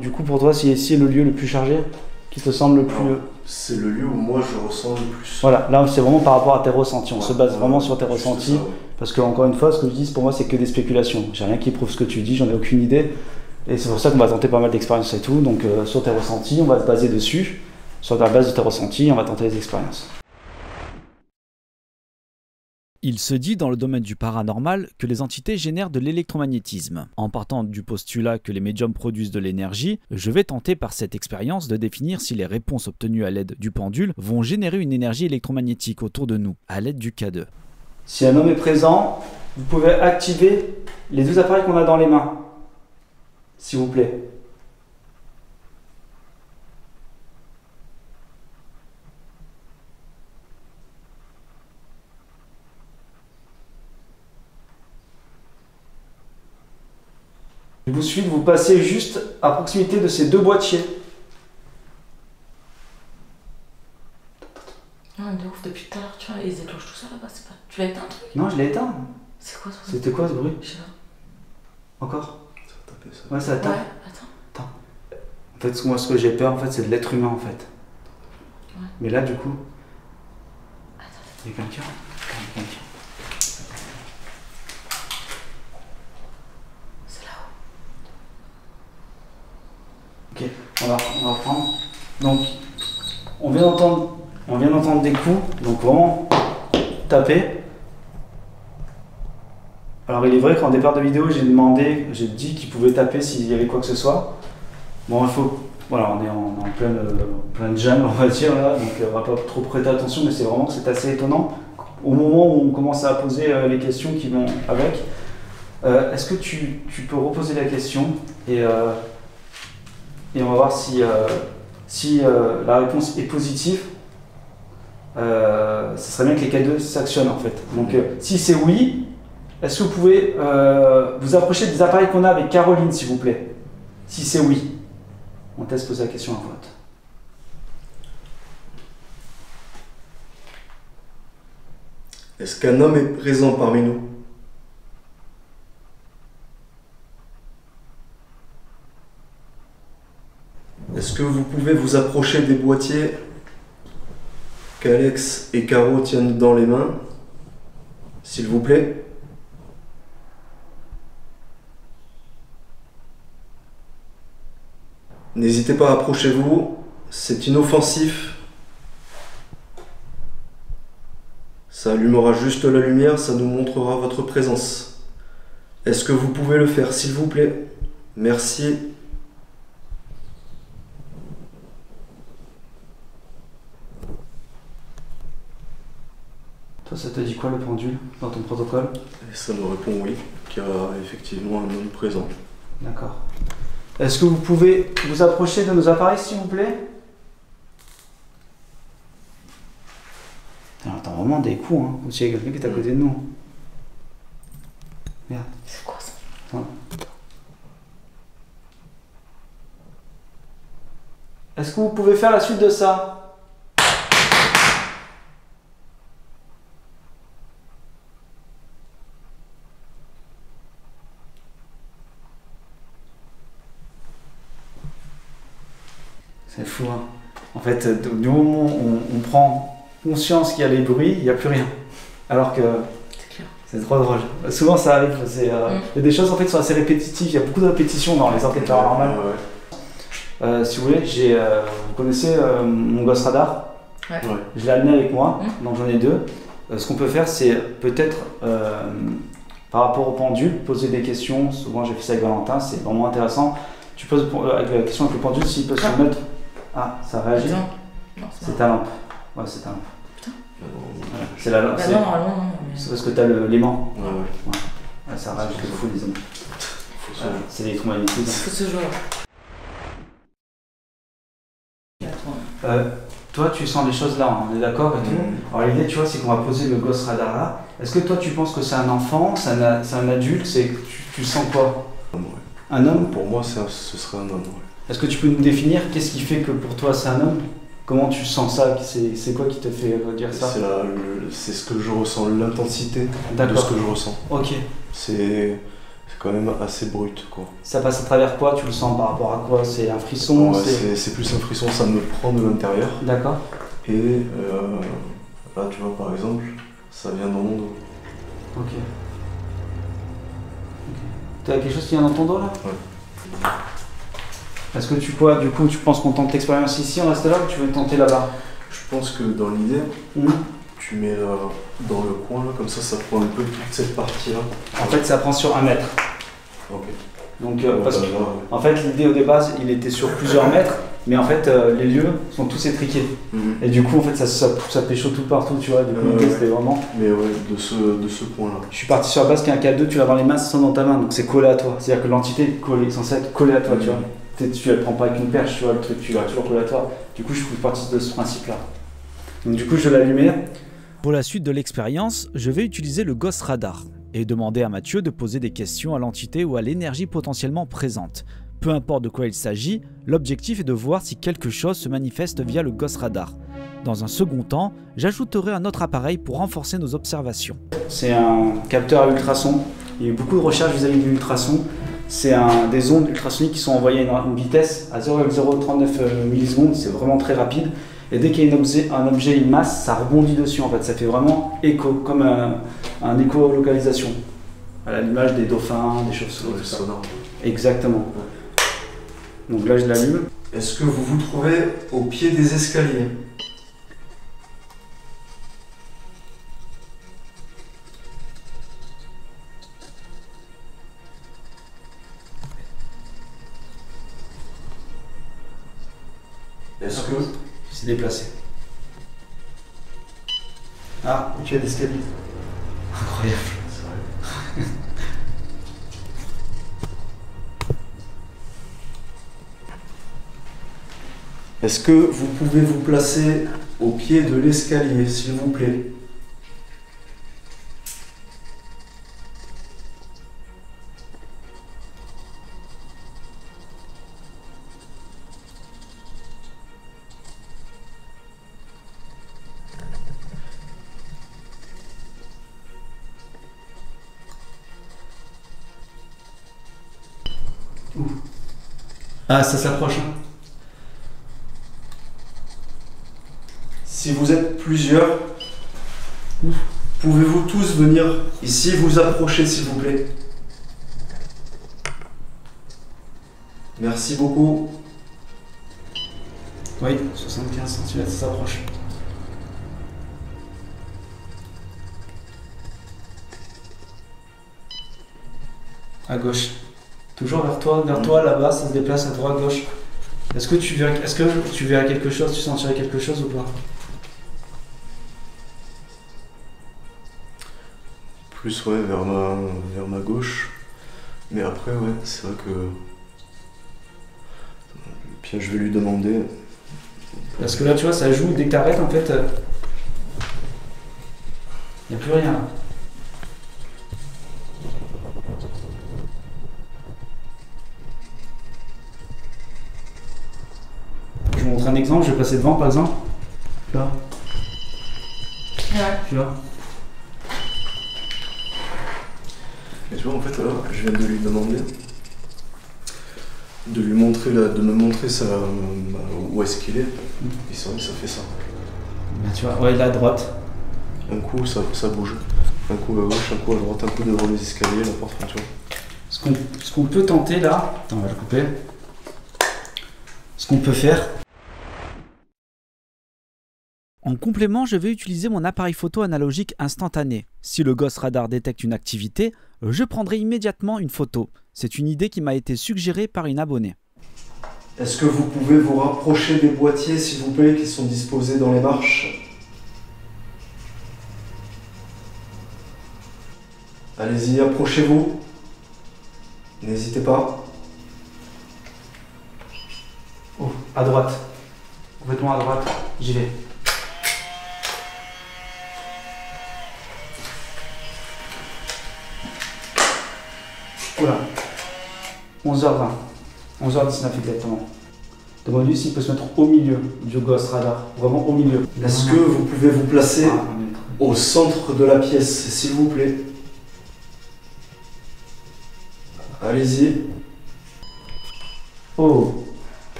Du coup, pour toi, c'est ici le lieu le plus chargé qui te semble le plus... C'est le lieu où moi je ressens le plus. Voilà, là c'est vraiment par rapport à tes ressentis. On se base vraiment sur tes Juste ressentis. ça, ouais. Parce que, encore une fois, ce que je dis, pour moi, c'est que des spéculations. J'ai rien qui prouve ce que tu dis, j'en ai aucune idée. Et c'est pour ça qu'on va tenter pas mal d'expériences et tout. Donc, sur tes ressentis, on va se baser dessus. Sur la base de tes ressentis, on va tenter les expériences. Il se dit dans le domaine du paranormal que les entités génèrent de l'électromagnétisme. En partant du postulat que les médiums produisent de l'énergie, je vais tenter par cette expérience de définir si les réponses obtenues à l'aide du pendule vont générer une énergie électromagnétique autour de nous, à l'aide du K2. Si un homme est présent, vous pouvez activer les 2 appareils qu'on a dans les mains. S'il vous plaît. Je vous suis, vous passez juste à proximité de ces 2 boîtiers. Non, de ouf, depuis tout à l'heure, tu vois, ils déclenchent tout ça là-bas, c'est pas... Tu l'as éteint un truc? Non, je l'ai éteint. C'est quoi ça? C'était quoi ce bruit? Je sais pas. Encore? Ça a tapé ça. Ouais, ça tape. Ouais, attends. En fait, moi, ce que j'ai peur, en fait, c'est de l'être humain, en fait. Ouais. Mais là, du coup, Attends. il y a quelqu'un. Il y a quelqu'un. C'est là-haut. Ok, on va reprendre. Donc, on vient d'entendre des coups, donc vraiment taper. Alors il est vrai qu'en départ de vidéo, j'ai dit qu'il pouvait taper s'il y avait quoi que ce soit. Bon, il faut, voilà, on est en pleine jungle, on va dire là, donc on va pas trop prêter attention, mais c'est vraiment que c'est assez étonnant. Au moment où on commence à poser les questions qui vont avec, est-ce que tu peux reposer la question et on va voir si la réponse est positive. Ce serait bien que les K2 s'actionnent en fait. Donc si c'est oui, est-ce que vous pouvez vous approcher des appareils qu'on a avec Caroline s'il vous plaît? Si c'est oui, on teste poser la question à vote. Est-ce qu'un homme est présent parmi nous? Est-ce que vous pouvez vous approcher des boîtiers qu'Alex et Caro tiennent dans les mains, s'il vous plaît? N'hésitez pas, approchez-vous, c'est inoffensif. Ça allumera juste la lumière, ça nous montrera votre présence. Est-ce que vous pouvez le faire, s'il vous plaît? Merci. Toi, ça te dit quoi le pendule dans ton protocole? Et ça me répond oui, qu'il y a effectivement un homme présent. D'accord. Est-ce que vous pouvez vous approcher de nos appareils, s'il vous plaît? On entend vraiment des coups, hein, comme s'il y a quelqu'un qui est à côté de nous. Merde. C'est quoi ça? Voilà. Est-ce que vous pouvez faire la suite de ça? C'est fou, hein. En fait, du moment où on prend conscience qu'il y a les bruits, il n'y a plus rien. Alors que c'est trop drôle. Souvent ça arrive, il y a des choses en fait qui sont assez répétitives, il y a beaucoup de répétitions dans les enquêtes paranormales. Si vous voulez, vous connaissez mon gosse radar? Ouais. Je l'ai amené avec moi, donc j'en ai 2. Ce qu'on peut faire, c'est peut-être par rapport au pendule, poser des questions. Souvent j'ai fait ça avec Valentin, c'est vraiment intéressant. Tu poses avec la question avec le pendule s'il peut se mettre. Ah, ça réagit. Non, c'est ta lampe. Ouais, c'est ta lampe. Putain. Voilà. C'est la Bah non, normalement, non. C'est parce que t'as l'aimant. Ouais. Ouais, ça rajoute le fou, les amis. C'est l'électromagnétisme. Faut se jouer. Toi, tu sens les choses là, on est d'accord et tout. Alors l'idée, tu vois, c'est qu'on va poser le Ghost Radar là. Est-ce que toi, tu penses que c'est un enfant, c'est un adulte, tu sens quoi? Un homme? Pour moi, ce serait un homme. Ouais. Est-ce que tu peux nous définir qu'est-ce qui fait que pour toi c'est un homme? Comment tu sens ça? C'est quoi qui te fait dire ça? C'est ce que je ressens, l'intensité de ce que je ressens. Ok. C'est quand même assez brut, quoi. Ça passe à travers quoi? Tu le sens par rapport à quoi? C'est un frisson? Ouais, c'est plus un frisson, ça me prend de l'intérieur. D'accord. Et là, tu vois, par exemple, ça vient dans mon dos. Ok. T'as quelque chose qui vient dans ton dos là? Ouais. Est-ce que du coup, tu penses qu'on tente l'expérience ici, on reste là, ou tu veux tenter là-bas? Je pense que dans l'idée, tu mets dans le coin, là, comme ça prend un peu toute cette partie-là. En fait, ça prend sur 1 mètre. Ok. Donc, parce que, en fait, l'idée au départ, il était sur plusieurs mètres, mais en fait, les lieux sont tous étriqués. Et du coup, en fait, ça pécho tout partout, tu vois. Du coup, l'idée, c'était vraiment. Mais ouais, de ce point-là. Je suis parti sur la base qu'il y a un K2, tu vas dans les mains, ça sent dans ta main, donc c'est collé à toi. C'est-à-dire que l'entité est censée être collée à toi, tu vois. Tu la prends pas avec une perche, tu vois, le truc, tu vas toujours collé à toi. Du coup, je suis parti de ce principe-là. Donc, du coup, je vais l'allumer. Pour la suite de l'expérience, je vais utiliser le Ghost Radar et demander à Mathieu de poser des questions à l'entité ou à l'énergie potentiellement présente. Peu importe de quoi il s'agit, l'objectif est de voir si quelque chose se manifeste via le Ghost Radar. Dans un second temps, j'ajouterai un autre appareil pour renforcer nos observations. C'est un capteur à ultrasons. Il y a eu beaucoup de recherches vis-à-vis de l'ultrason. C'est des ondes ultrasoniques qui sont envoyées à une vitesse à 0,039 millisecondes, c'est vraiment très rapide. Et dès qu'il y a un objet, une masse, ça rebondit dessus en fait. Ça fait vraiment écho, comme un écho-localisation. À l'image des dauphins, des chauves-souris, tout ça. Sonore. Exactement. Donc là, je l'allume. Est-ce que vous vous trouvez au pied des escaliers? Est-ce que... Il s'est déplacé. Ah, au pied d'escalier. Incroyable. Est-ce que vous pouvez vous placer au pied de l'escalier, s'il vous plaît? Ah, ça s'approche. Si vous êtes plusieurs, pouvez-vous tous venir ici vous approcher, s'il vous plaît? Merci beaucoup. Oui, 75 cm, ça s'approche. À gauche. Toujours vers toi, là-bas, ça se déplace à droite, gauche. Est-ce que tu verras quelque chose, tu sentirais quelque chose ou pas? Plus ouais, vers ma gauche. Mais après ouais, c'est vrai que... Puis je vais lui demander... Parce que là tu vois, ça joue, dès que t'arrêtes en fait... Il n'y a plus rien là. Je vous montre un exemple, je vais passer devant par exemple. Là. Ouais. Tu vois? Et tu vois, en fait, là, je viens de lui demander de lui montrer, de me montrer où est-ce qu'il est. Et c'est vrai que ça fait ça. Ben, tu vois, ouais, là à droite. Un coup, ça bouge. Un coup à gauche, un coup à droite, un coup devant les escaliers, la porte, tu vois. Ce qu'on peut tenter là, attends, on va le couper. Ce qu'on peut faire. En complément, je vais utiliser mon appareil photo analogique instantané. Si le Ghost Radar détecte une activité, je prendrai immédiatement une photo. C'est une idée qui m'a été suggérée par une abonnée. Est-ce que vous pouvez vous rapprocher des boîtiers, s'il vous plaît, qui sont disposés dans les marches? Allez-y, approchez-vous. N'hésitez pas. Oh, à droite. Complètement à droite. J'y vais. Voilà. 11h20. 11h19 exactement. Demande-lui s'il peut se mettre au milieu du Ghost Radar. Vraiment au milieu. Est-ce que vous pouvez vous placer au centre de la pièce, s'il vous plaît? Allez-y. Oh.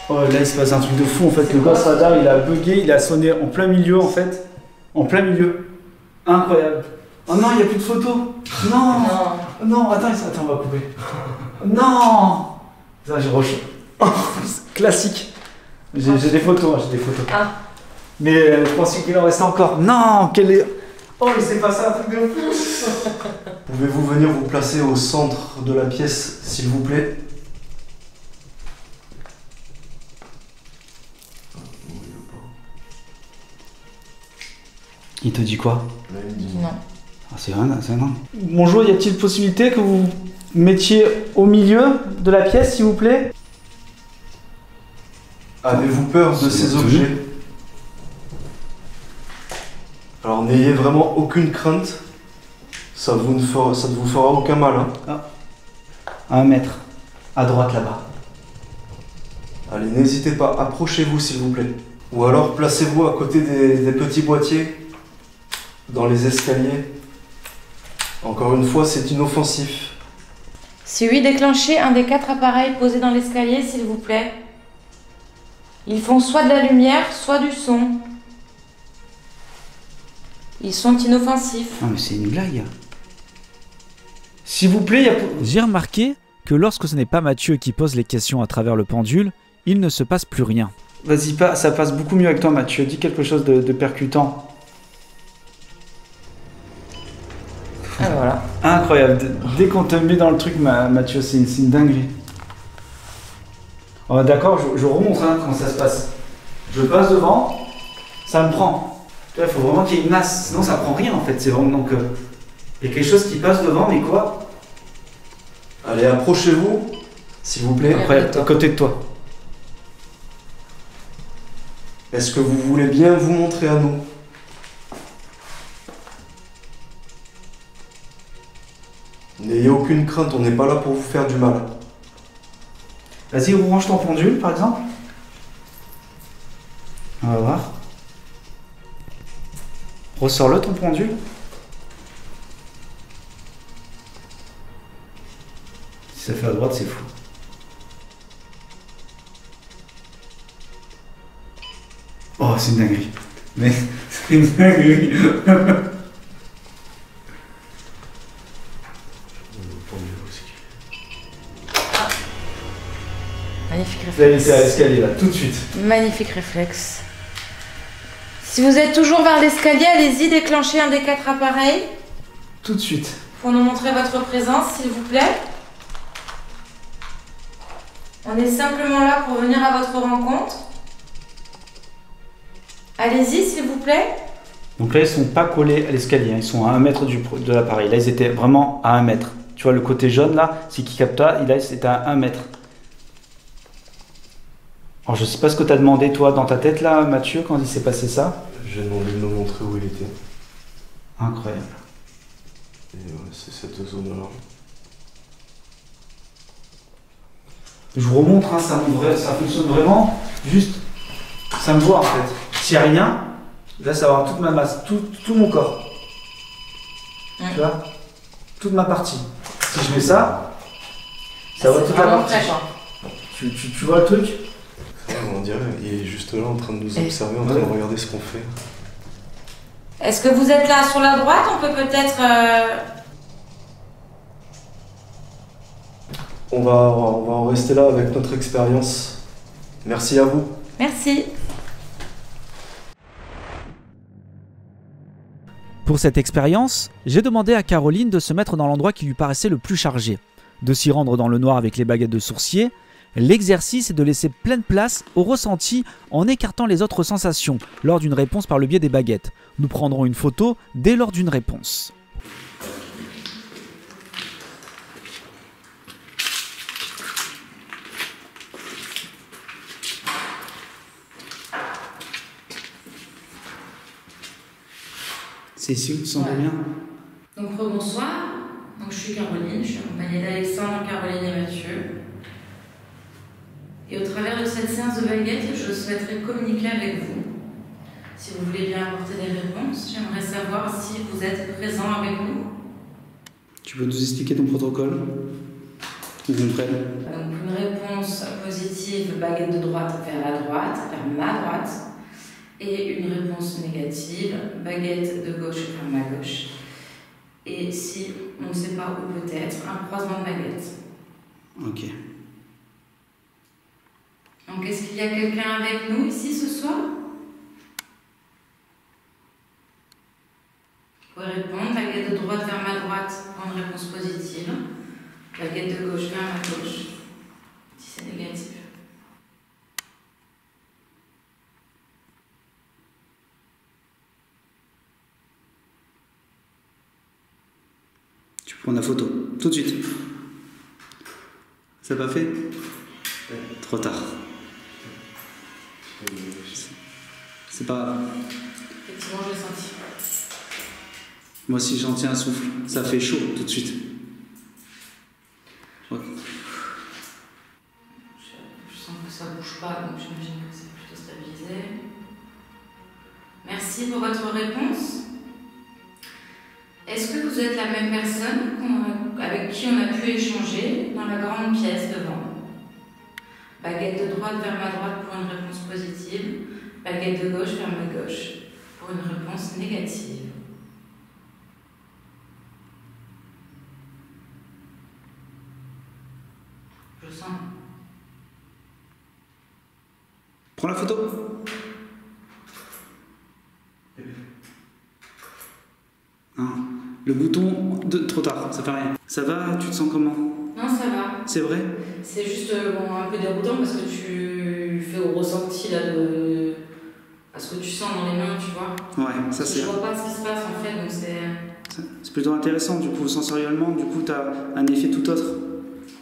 Oh, là il se passe un truc de fou en fait. Le Ghost Radar il a bugué, il a sonné en plein milieu en fait. En plein milieu. Incroyable. Oh non, il n'y a plus de photos. Non. Non, attends, on va couper. Non. Ça, j'ai rush. Classique. J'ai des photos, j'ai des photos. Ah. Mais je pensais qu'il en restait encore. Non, quel est... Oh, il s'est passé un truc de fou. Pouvez-vous venir vous placer au centre de la pièce, s'il vous plaît? Il te dit quoi? Là, il me dit Non. Ah, c'est rien, c'est rien. Bonjour, y a-t-il possibilité que vous mettiez au milieu de la pièce, s'il vous plaît? Avez-vous peur de ces objets? Alors n'ayez vraiment aucune crainte. Ça ne vous fera aucun mal. Hein. À 1 mètre. À droite là-bas. Allez, n'hésitez pas, approchez-vous s'il vous plaît. Ou alors placez-vous à côté des petits boîtiers dans les escaliers. Encore une fois, c'est inoffensif. Si oui, déclenchez un des 4 appareils posés dans l'escalier, s'il vous plaît. Ils font soit de la lumière, soit du son. Ils sont inoffensifs. Non mais c'est une blague. S'il vous plaît, J'ai remarqué que lorsque ce n'est pas Mathieu qui pose les questions à travers le pendule, il ne se passe plus rien. Vas-y, ça passe beaucoup mieux avec toi, Mathieu. Dis quelque chose de percutant. Ah voilà. Incroyable. Dès qu'on te met dans le truc, Mathieu, c'est une dinguerie. Oh, d'accord, je remonte hein, comment ça se passe. Je passe devant, ça me prend. Il faut vraiment qu'il y ait une masse, sinon ça prend rien en fait. C'est vraiment donc il y a quelque chose qui passe devant, mais quoi? Allez, approchez-vous, s'il vous plaît. Après, à côté de toi. Est-ce que vous voulez bien vous montrer à nous? N'ayez aucune crainte, on n'est pas là pour vous faire du mal. Vas-y, range ton pendule par exemple. On va voir. Ressors-le ton pendule. Si ça fait à droite, c'est fou. Oh, c'est une dinguerie. Mais c'est une dinguerie. Magnifique Là, il réflexe. était à l'escalier là, tout de suite. Magnifique réflexe. Si vous êtes toujours vers l'escalier, allez-y, déclenchez un des 4 appareils Tout de suite. pour nous montrer votre présence, s'il vous plaît. On est simplement là pour venir à votre rencontre. Allez-y, s'il vous plaît. Donc là, ils sont pas collés à l'escalier, hein. Ils sont à 1 mètre de l'appareil. Là, ils étaient vraiment à 1 mètre. Tu vois, le côté jaune là, c'est qui capte là, c'était à 1 mètre. Alors, je sais pas ce que tu as demandé toi dans ta tête là, Mathieu, quand il s'est passé ça. J'ai demandé de nous montrer où il était. Incroyable. Et ouais, c'est cette zone-là. Je vous remontre, hein, ça fonctionne vraiment. Juste, ça me voit en fait. S'il n'y a rien, là, ça va avoir toute ma masse, tout mon corps. Tu vois, toute ma partie. Si je mets ça, ça va toute la partie. Tu vois le truc? Ouais, on dirait, il est juste là en train de nous observer, en train de regarder ce qu'on fait. Est-ce que vous êtes là sur la droite? On peut peut-être... On va en rester là avec notre expérience. Merci à vous. Merci. Pour cette expérience, j'ai demandé à Caroline de se mettre dans l'endroit qui lui paraissait le plus chargé, de s'y rendre dans le noir avec les baguettes de sourcier, L'exercice est de laisser pleine place au ressenti en écartant les autres sensations lors d'une réponse par le biais des baguettes. Nous prendrons une photo dès lors d'une réponse. C'est ici où tu te sens bien? Donc bonsoir, donc, je suis Caroline, je suis accompagnée d'Alexandre, Caroline et Mathieu. Et au travers de cette séance de baguettes, je souhaiterais communiquer avec vous. Si vous voulez bien apporter des réponses, j'aimerais savoir si vous êtes présent avec nous. Tu peux nous expliquer ton protocole? Qu'on comprenne. Donc une réponse positive, baguette de droite vers la droite, vers ma droite. Et une réponse négative, baguette de gauche vers ma gauche. Et si on ne sait pas où peut-être, un croisement de baguettes. Ok. Donc est-ce qu'il y a quelqu'un avec nous ici ce soir? Vous pouvez répondre, baguette de droite vers ma droite pour une réponse positive, baguette de gauche vers ma gauche, si c'est négatif. Tu prends la photo, tout de suite. Ça pas fait? Trop tard. C'est pas grave. Effectivement, je l'ai senti. Moi aussi j'en tiens un souffle. Ça fait chaud tout de suite. Ouais. Je sens que ça bouge pas, donc j'imagine que c'est plutôt stabilisé. Merci pour votre réponse. Est-ce que vous êtes la même personne avec qui on a pu échanger dans la grande pièce devant? Baguette de droite vers ma droite pour une réponse positive, baguette de gauche vers ma gauche pour une réponse négative. Je sens. Prends la photo. Non. Le bouton de trop tard, ça fait rien. Ça va? Tu te sens comment? Non, ça va. C'est vrai? C'est juste un peu déroutant parce que tu fais au ressenti là à ce que tu sens dans les mains, tu vois. Ouais, ça c'est. Je vois pas ce qui se passe en fait, donc c'est. C'est plutôt intéressant, du coup, sensoriellement, du coup, t'as un effet tout autre.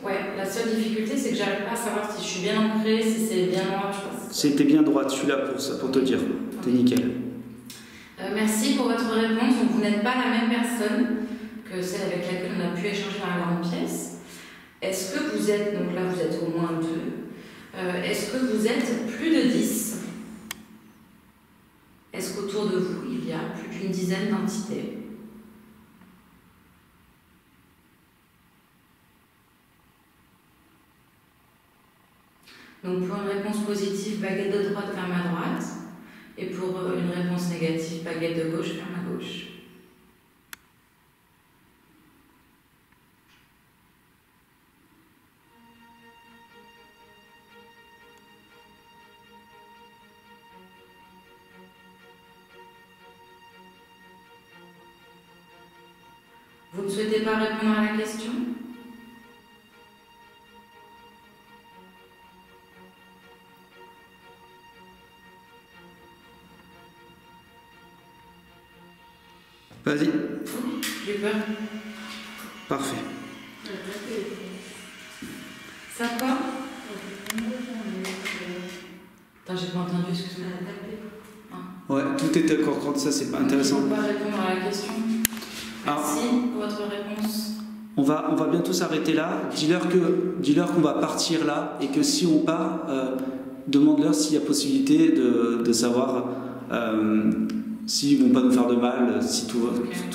Ouais, la seule difficulté c'est que j'arrive pas à savoir si je suis bien ancrée, si c'est bien droit, tu vois. C'était bien droite, je suis là pour ça, pour te dire. T'es nickel. Merci pour votre réponse. Donc, vous n'êtes pas la même personne que celle avec laquelle on a pu échanger dans la grande pièce. Est-ce que vous êtes, donc là vous êtes au moins 2, est-ce que vous êtes plus de 10? Est-ce qu'autour de vous il y a plus d'une dizaine d'entités? Donc pour une réponse positive, baguette de droite vers ma droite. Et pour une réponse négative, baguette de gauche vers ma gauche. Vous ne souhaitez pas répondre à la question? Vas-y. J'ai peur. Parfait. Ça quoi? Attends, j'ai pas entendu, excuse-moi. Ouais, tout est d'accord, ça c'est pas intéressant. Je ne peux pas répondre à la question. Merci pour votre réponse. On va bientôt s'arrêter là. Dis-leur qu'on va partir là et que si on part, demande-leur s'il y a possibilité de savoir s'ils vont pas nous faire de mal, si tout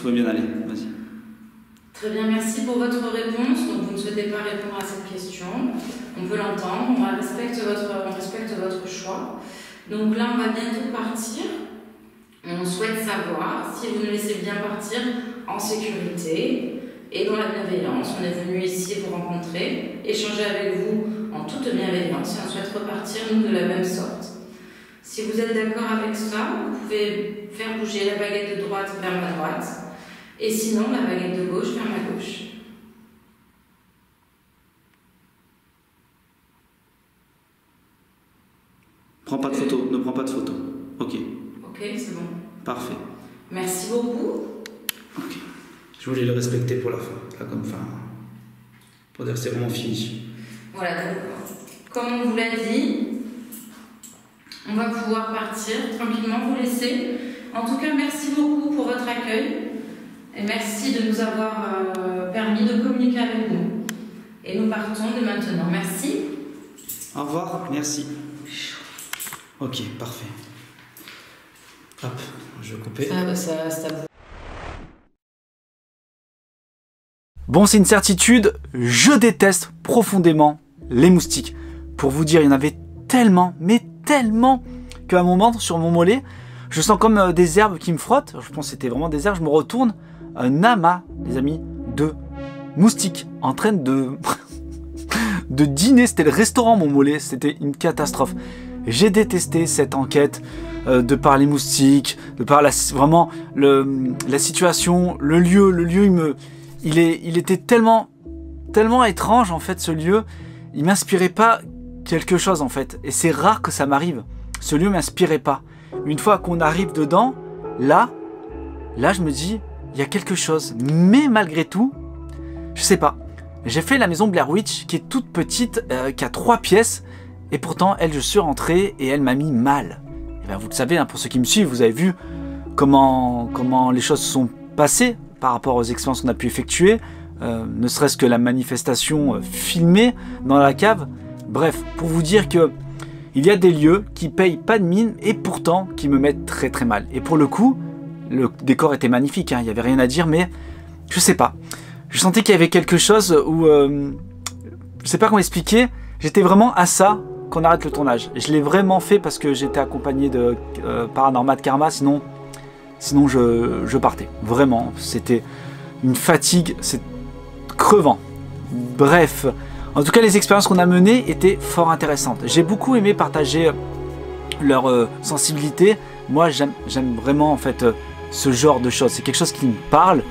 va bien aller. Vas-y. Très bien, merci pour votre réponse. Donc vous ne souhaitez pas répondre à cette question. On peut l'entendre, on respecte votre choix. Donc là, on va bientôt partir. On souhaite savoir si vous nous laissez bien partir en sécurité et dans la bienveillance. On est venu ici vous rencontrer, échanger avec vous en toute bienveillance et on souhaite repartir, nous, de la même sorte. Si vous êtes d'accord avec ça, vous pouvez faire bouger la baguette de droite vers ma droite et sinon la baguette de gauche vers ma gauche. Prends pas de photo, ne prends pas de photo. Ok. Ok, c'est bon. Parfait. Merci beaucoup. Ok. Je voulais le respecter pour la fin. Là, comme fin. Pour dire que c'est vraiment fini. Voilà, donc, comme on vous l'a dit, on va pouvoir partir tranquillement, vous laisser. En tout cas, merci beaucoup pour votre accueil. Et merci de nous avoir permis de communiquer avec nous. Et nous partons dès maintenant. Merci. Au revoir, merci. Ok, parfait. Hop, je vais couper. Bon, c'est une certitude, je déteste profondément les moustiques. Pour vous dire, il y en avait tellement, mais tellement, qu'à un moment, sur mon mollet, je sens comme des herbes qui me frottent. Je pense que c'était vraiment des herbes. Je me retourne, un amas, les amis, de moustiques en train de de dîner. C'était le restaurant, mon mollet. C'était une catastrophe. J'ai détesté cette enquête de par les moustiques, de par vraiment la situation, le lieu. Il était tellement étrange en fait, ce lieu. Il m'inspirait pas quelque chose en fait. Et c'est rare que ça m'arrive. Ce lieu m'inspirait pas. Une fois qu'on arrive dedans, là je me dis, il y a quelque chose. Mais malgré tout, je sais pas. J'ai fait la maison Blair Witch qui est toute petite, qui a 3 pièces. Et pourtant, je suis rentré et elle m'a mis mal. Et bien, vous le savez, hein, pour ceux qui me suivent, vous avez vu comment les choses se sont passées par rapport aux expériences qu'on a pu effectuer. Ne serait-ce que la manifestation filmée dans la cave. Bref, pour vous dire que il y a des lieux qui payent pas de mine et pourtant qui me mettent très très mal. Et pour le coup, le décor était magnifique, hein, il n'y avait rien à dire, mais je sais pas. Je sentais qu'il y avait quelque chose où, je sais pas comment expliquer, j'étais vraiment à ça qu'on arrête le tournage. Je l'ai vraiment fait parce que j'étais accompagné de Paranormal Karma, sinon je partais. Vraiment, c'était une fatigue, c'est crevant. Bref, en tout cas les expériences qu'on a menées étaient fort intéressantes. J'ai beaucoup aimé partager leur sensibilité. Moi j'aime vraiment en fait ce genre de choses. C'est quelque chose qui me parle.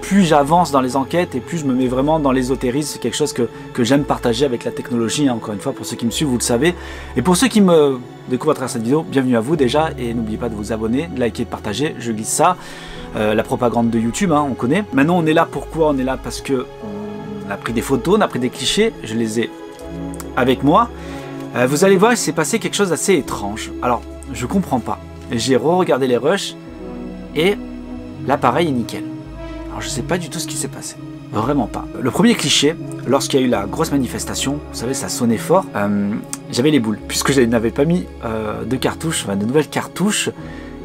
Plus j'avance dans les enquêtes et plus je me mets vraiment dans l'ésotérisme. C'est quelque chose que j'aime partager avec la technologie, hein. Encore une fois, pour ceux qui me suivent, vous le savez. Et pour ceux qui me découvrent à travers cette vidéo, bienvenue à vous déjà. Et n'oubliez pas de vous abonner, de liker, de partager. Je glisse ça. La propagande de YouTube, hein, on connaît. Maintenant, on est là pourquoi? On est là parce que on a pris des photos, on a pris des clichés. Je les ai avec moi. Vous allez voir, il s'est passé quelque chose d'assez étrange. Alors, je comprends pas. J'ai re-regardé les rushs et l'appareil est nickel. Alors je sais pas du tout ce qui s'est passé, vraiment pas. Le premier cliché, lorsqu'il y a eu la grosse manifestation, vous savez ça sonnait fort, j'avais les boules, puisque je n'avais pas mis de cartouches, enfin de nouvelles cartouches,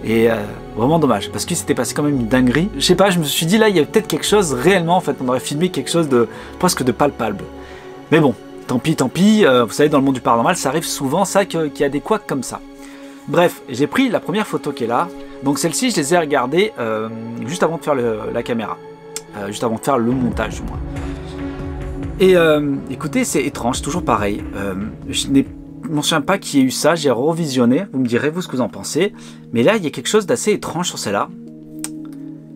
et vraiment dommage, parce qu'il s'était passé quand même une dinguerie. Je sais pas, je me suis dit là il y a peut-être quelque chose réellement, en fait on aurait filmé quelque chose de presque de palpable. Mais bon, tant pis, vous savez dans le monde du paranormal ça arrive souvent ça qu'il y a des couacs comme ça. Bref, j'ai pris la première photo qui est là. Donc celle-ci, je les ai regardées juste avant de faire la caméra. Juste avant de faire le montage, du moins. Et écoutez, c'est étrange, toujours pareil. Je ne m'en souviens pas qu'il y ait eu ça. J'ai revisionné. Vous me direz, vous, ce que vous en pensez. Mais là, il y a quelque chose d'assez étrange sur celle-là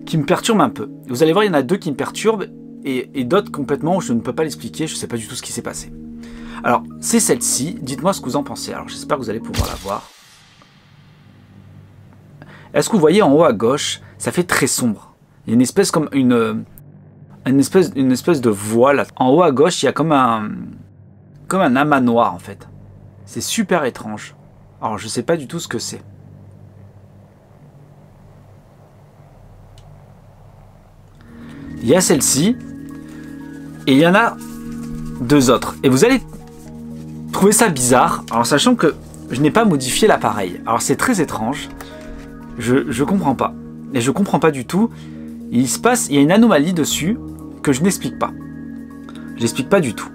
qui me perturbe un peu. Vous allez voir, il y en a 2 qui me perturbent et d'autres complètement où je ne peux pas l'expliquer. Je ne sais pas du tout ce qui s'est passé. Alors, c'est celle-ci. Dites-moi ce que vous en pensez. Alors, j'espère que vous allez pouvoir la voir. Est-ce que vous voyez en haut à gauche, ça fait très sombre. Il y a une espèce comme une espèce de voile. En haut à gauche, il y a comme un amas noir en fait. C'est super étrange. Alors je sais pas du tout ce que c'est. Il y a celle-ci et il y en a 2 autres. Et vous allez trouver ça bizarre. Alors sachant que je n'ai pas modifié l'appareil. Alors c'est très étrange. Je comprends pas. Et je comprends pas du tout. Il y a une anomalie dessus que je n'explique pas. Je n'explique pas du tout.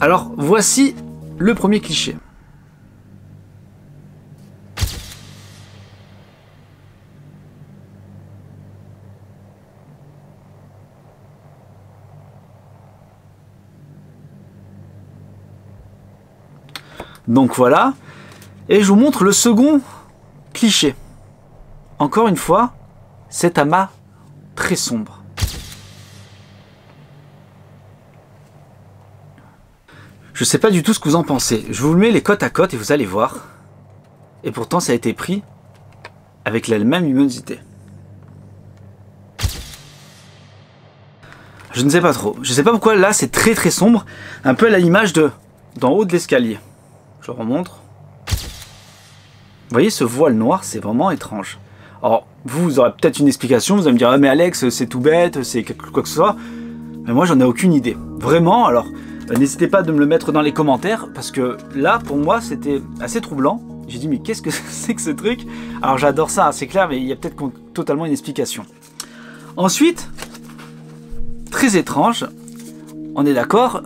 Alors, voici le premier cliché. Donc voilà. Et je vous montre le second cliché. Encore une fois, cet amas très sombre. Je sais pas du tout ce que vous en pensez. Je vous mets les côte à côte et vous allez voir. Et pourtant, ça a été pris avec la même luminosité. Je ne sais pas trop. Je sais pas pourquoi là, c'est très très sombre. Un peu à l'image d'en haut de l'escalier. Je remontre. Vous voyez, ce voile noir, c'est vraiment étrange. Alors, vous aurez peut-être une explication. Vous allez me dire, ah, mais Alex, c'est tout bête, c'est quoi que ce soit. Mais moi, j'en ai aucune idée. Vraiment, alors... N'hésitez pas de me le mettre dans les commentaires parce que là, pour moi, c'était assez troublant. J'ai dit, mais qu'est-ce que c'est que ce truc? Alors, j'adore ça, hein, c'est clair, mais il y a peut-être totalement une explication. Ensuite, très étrange, on est d'accord.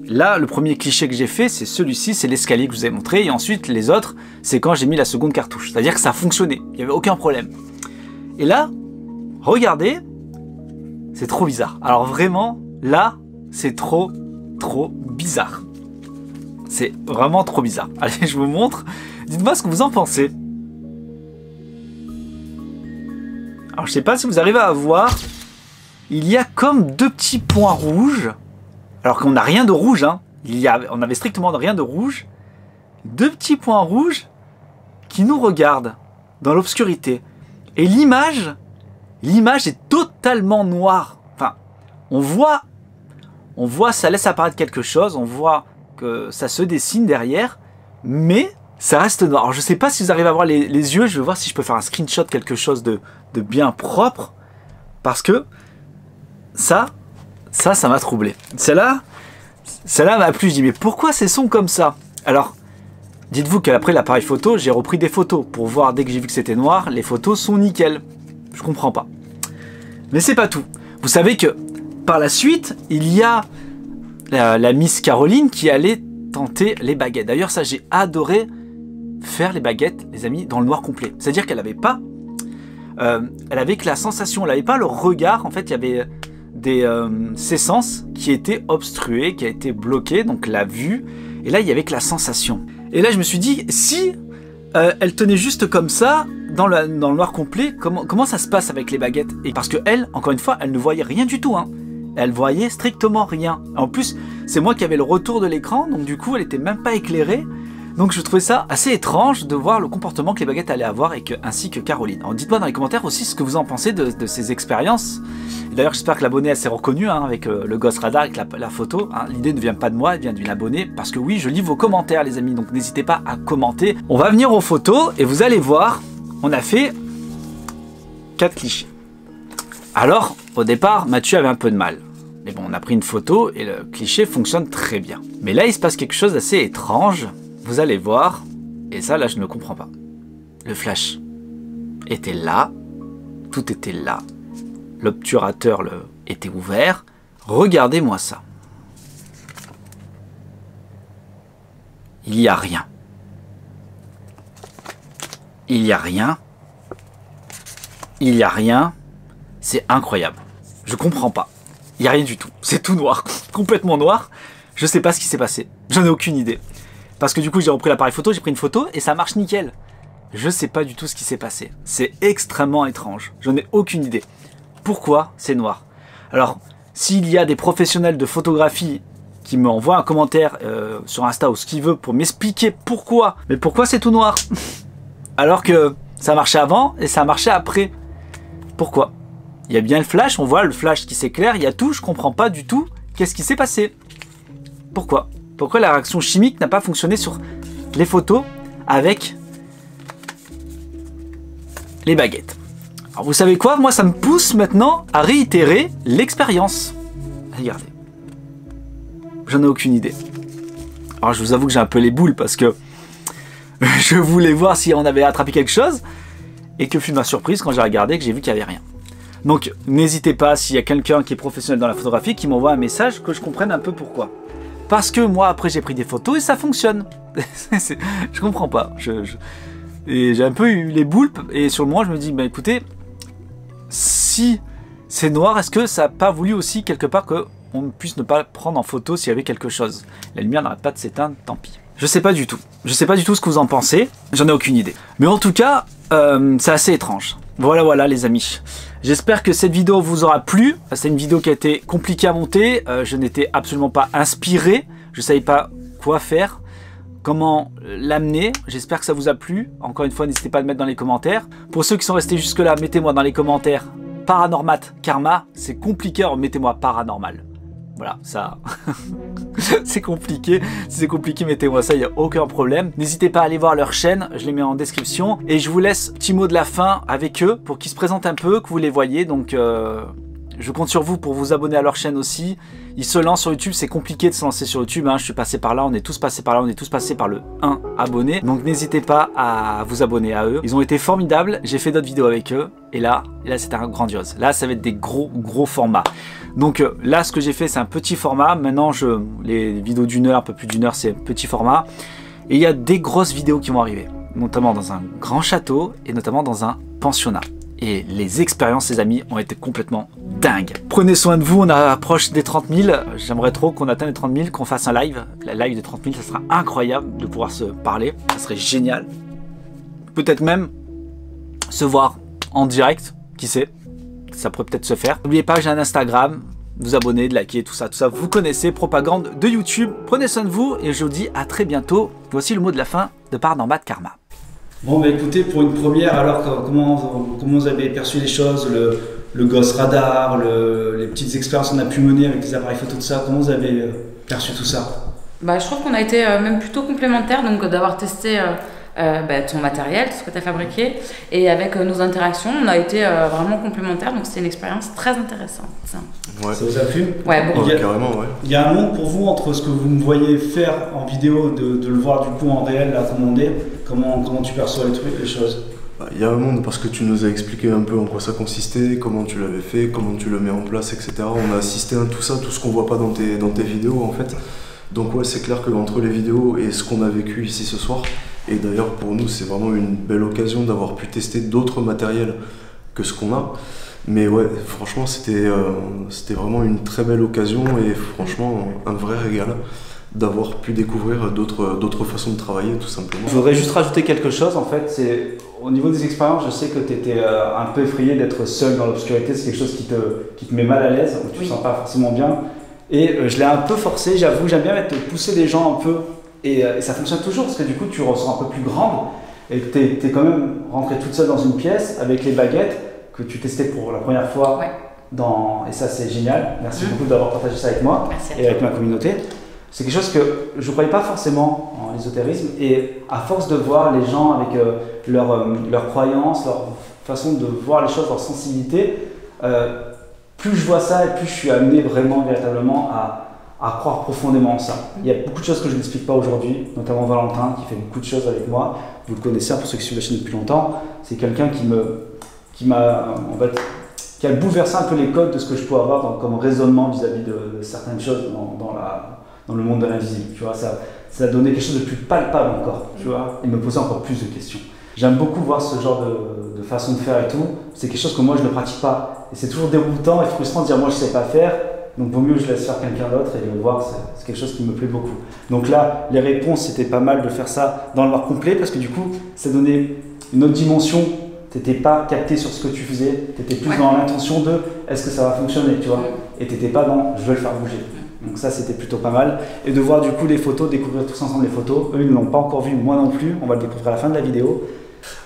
Là, le premier cliché que j'ai fait, c'est celui-ci, c'est l'escalier que je vous ai montré. Et ensuite, les autres, c'est quand j'ai mis la seconde cartouche. C'est-à-dire que ça fonctionnait, il n'y avait aucun problème. Et là, regardez, c'est trop bizarre. Alors vraiment, là, c'est trop bizarre. C'est vraiment trop bizarre. Allez, je vous montre. Dites-moi ce que vous en pensez. Alors, je sais pas si vous arrivez à voir. Il y a comme deux petits points rouges. Alors qu'on n'a rien de rouge, hein. On avait strictement rien de rouge. Deux petits points rouges qui nous regardent dans l'obscurité. Et l'image est totalement noire. Enfin, on voit, ça laisse apparaître quelque chose, on voit que ça se dessine derrière, mais ça reste noir. Alors je sais pas si vous arrivez à voir les yeux, je vais voir si je peux faire un screenshot, quelque chose de bien propre, parce que ça m'a troublé. Celle-là m'a plu, je dis mais pourquoi ces sons comme ça? Alors, dites-vous qu'après l'appareil photo, j'ai repris des photos pour voir, dès que j'ai vu que c'était noir, les photos sont nickel. Je comprends pas. Mais c'est pas tout. Vous savez que par la suite, il y a la Miss Caroline qui allait tenter les baguettes. D'ailleurs, ça, j'ai adoré faire les baguettes, les amis, dans le noir complet. C'est-à-dire qu'elle n'avait pas... elle avait que la sensation, elle n'avait pas le regard. En fait, il y avait ses sens qui étaient obstrués, qui a été bloqués, donc la vue. Et là, il y avait que la sensation. Et là, je me suis dit, si elle tenait juste comme ça, dans le noir complet, comment ça se passe avec les baguettes? Et parce que elle, encore une fois, elle ne voyait rien du tout, hein. Elle voyait strictement rien. En plus, c'est moi qui avais le retour de l'écran, donc du coup, elle était même pas éclairée. Donc je trouvais ça assez étrange de voir le comportement que les baguettes allaient avoir, ainsi que Caroline. Alors dites-moi dans les commentaires aussi ce que vous en pensez de ces expériences. D'ailleurs, j'espère que l'abonné s'est reconnu, hein, avec le Ghost Radar, avec la photo. Hein. L'idée ne vient pas de moi, elle vient d'une abonnée. Parce que oui, je lis vos commentaires, les amis, donc n'hésitez pas à commenter. On va venir aux photos et vous allez voir, on a fait 4 clichés. Alors, au départ, Mathieu avait un peu de mal. Mais bon, on a pris une photo et le cliché fonctionne très bien. Mais là, il se passe quelque chose d'assez étrange. Vous allez voir. Et ça, là, je ne comprends pas. Le flash était là. Tout était là. L'obturateur était ouvert. Regardez-moi ça. Il n'y a rien. Il n'y a rien. Il n'y a rien. C'est incroyable. Je comprends pas. Il n'y a rien du tout. C'est tout noir. Complètement noir. Je sais pas ce qui s'est passé. J'en ai aucune idée. Parce que du coup, j'ai repris l'appareil photo, j'ai pris une photo et ça marche nickel. Je sais pas du tout ce qui s'est passé. C'est extrêmement étrange. J'en ai aucune idée. Pourquoi c'est noir? Alors, s'il y a des professionnels de photographie qui m'envoient un commentaire sur Insta ou ce qu'ils veulent pour m'expliquer pourquoi, mais pourquoi c'est tout noir? Alors que ça marchait avant et ça marchait après. Pourquoi? Il y a bien le flash, on voit le flash qui s'éclaire, il y a tout, je comprends pas du tout qu'est-ce qui s'est passé. Pourquoi? Pourquoi la réaction chimique n'a pas fonctionné sur les photos avec les baguettes? Alors vous savez quoi? Moi ça me pousse maintenant à réitérer l'expérience. Regardez. J'en ai aucune idée. Alors je vous avoue que j'ai un peu les boules parce que je voulais voir si on avait attrapé quelque chose et que fut ma surprise quand j'ai regardé que j'ai vu qu'il n'y avait rien. Donc n'hésitez pas, s'il y a quelqu'un qui est professionnel dans la photographie, qui m'envoie un message, que je comprenne un peu pourquoi. Parce que moi après j'ai pris des photos et ça fonctionne. Je comprends pas. Et j'ai un peu eu les boules et sur le moment je me dis, bah écoutez, si c'est noir, est-ce que ça n'a pas voulu aussi quelque part qu'on puisse ne pas prendre en photo s'il y avait quelque chose? La lumière n'arrête pas de s'éteindre, tant pis. Je sais pas du tout. Je sais pas du tout ce que vous en pensez. J'en ai aucune idée. Mais en tout cas, c'est assez étrange. Voilà les amis. J'espère que cette vidéo vous aura plu. C'est une vidéo qui a été compliquée à monter. Je n'étais absolument pas inspiré. Je ne savais pas quoi faire, comment l'amener. J'espère que ça vous a plu. Encore une fois, n'hésitez pas à le mettre dans les commentaires. Pour ceux qui sont restés jusque là, mettez-moi dans les commentaires Paranormat Karma. C'est compliqué, alors mettez-moi paranormal. Voilà, ça, c'est compliqué. Si c'est compliqué, mettez-moi ça, il n'y a aucun problème. N'hésitez pas à aller voir leur chaîne, je les mets en description. Et je vous laisse petit mot de la fin avec eux pour qu'ils se présentent un peu, que vous les voyez. Donc, je compte sur vous pour vous abonner à leur chaîne aussi. Ils se lancent sur YouTube, c'est compliqué de se lancer sur YouTube. Hein. Je suis passé par là, on est tous passés par là, on est tous passés par le 1 abonné. Donc, n'hésitez pas à vous abonner à eux. Ils ont été formidables, j'ai fait d'autres vidéos avec eux. Et là c'était un grandiose. Là, ça va être des gros formats. Donc là, ce que j'ai fait, c'est un petit format. Maintenant, les vidéos d'une heure, un peu plus d'une heure, c'est un petit format. Et il y a des grosses vidéos qui vont arriver, notamment dans un grand château et notamment dans un pensionnat. Et les expériences, les amis, ont été complètement dingues. Prenez soin de vous, on approche des 30 000. J'aimerais trop qu'on atteigne les 30 000, qu'on fasse un live. La live des 30 000, ça sera incroyable de pouvoir se parler. Ça serait génial. Peut-être même se voir en direct, qui sait. Ça pourrait peut-être se faire. N'oubliez pas, j'ai un Instagram, vous abonner, de liker, tout ça, vous connaissez, propagande de YouTube. Prenez soin de vous et je vous dis à très bientôt. Voici le mot de la fin de Paranormat Karma. Bon bah écoutez, pour une première, alors comment vous avez perçu les choses, le Ghost Radar, les petites expériences qu'on a pu mener avec les appareils photo, tout ça, comment vous avez perçu tout ça? Bah, je trouve qu'on a été même plutôt complémentaires, donc d'avoir testé ton matériel, tout ce que tu as fabriqué, et avec nos interactions, on a été vraiment complémentaires, donc c'était une expérience très intéressante. Ouais. Ça vous a plu? Ouais, beaucoup. Carrément, ouais. Il y a un monde pour vous entre ce que vous me voyez faire en vidéo, de le voir du coup en réel, là, comment on est, comment tu perçois les trucs, les choses? Il y a un monde parce que tu nous as expliqué un peu en quoi ça consistait, comment tu l'avais fait, comment tu le mets en place, etc. On a assisté à tout ça, tout ce qu'on voit pas dans tes vidéos en fait. Donc ouais, c'est clair qu'entre les vidéos et ce qu'on a vécu ici ce soir, et d'ailleurs pour nous c'est vraiment une belle occasion d'avoir pu tester d'autres matériels que ce qu'on a. Mais ouais, franchement c'était vraiment une très belle occasion et franchement un vrai régal d'avoir pu découvrir d'autres façons de travailler tout simplement. Je voudrais juste rajouter quelque chose en fait, c'est au niveau des expériences, je sais que tu étais un peu effrayé d'être seul dans l'obscurité, c'est quelque chose qui te met mal à l'aise, où tu ne sens pas forcément bien. Et je l'ai un peu forcé, j'avoue, j'aime bien pousser les gens un peu, et ça fonctionne toujours parce que du coup tu ressens un peu plus grande et que tu es quand même rentrée toute seule dans une pièce avec les baguettes que tu testais pour la première fois. Ouais. Et ça c'est génial, merci beaucoup d'avoir partagé ça avec moi et avec ma communauté. C'est quelque chose que je ne croyais pas forcément en l'ésotérisme, et à force de voir les gens avec leurs croyances, leur façon de voir les choses, leur sensibilité, plus je vois ça et plus je suis amené vraiment, véritablement à croire profondément en ça. Il y a beaucoup de choses que je n'explique pas aujourd'hui, notamment Valentin qui fait beaucoup de choses avec moi. Vous le connaissez, pour ceux qui suivent la chaîne depuis longtemps. C'est quelqu'un qui a bouleversé un peu les codes de ce que je peux avoir comme raisonnement vis-à-vis de certaines choses dans le monde de l'invisible. Tu vois, ça a donné quelque chose de plus palpable encore, tu vois, et me poser encore plus de questions. J'aime beaucoup voir ce genre de façon de faire et tout. C'est quelque chose que moi je ne pratique pas. Et c'est toujours déroutant et frustrant de dire moi je ne sais pas faire, donc vaut mieux que je laisse faire quelqu'un d'autre, et le voir, c'est quelque chose qui me plaît beaucoup. Donc là, les réponses, c'était pas mal de faire ça dans le noir complet, parce que du coup, ça donnait une autre dimension. Tu n'étais pas capté sur ce que tu faisais, tu étais plus dans l'intention de est-ce que ça va fonctionner, tu vois, et tu n'étais pas dans je veux le faire bouger. Donc ça c'était plutôt pas mal. Et de voir du coup les photos, découvrir tous ensemble les photos. Eux ils ne l'ont pas encore vu, moi non plus, on va le découvrir à la fin de la vidéo.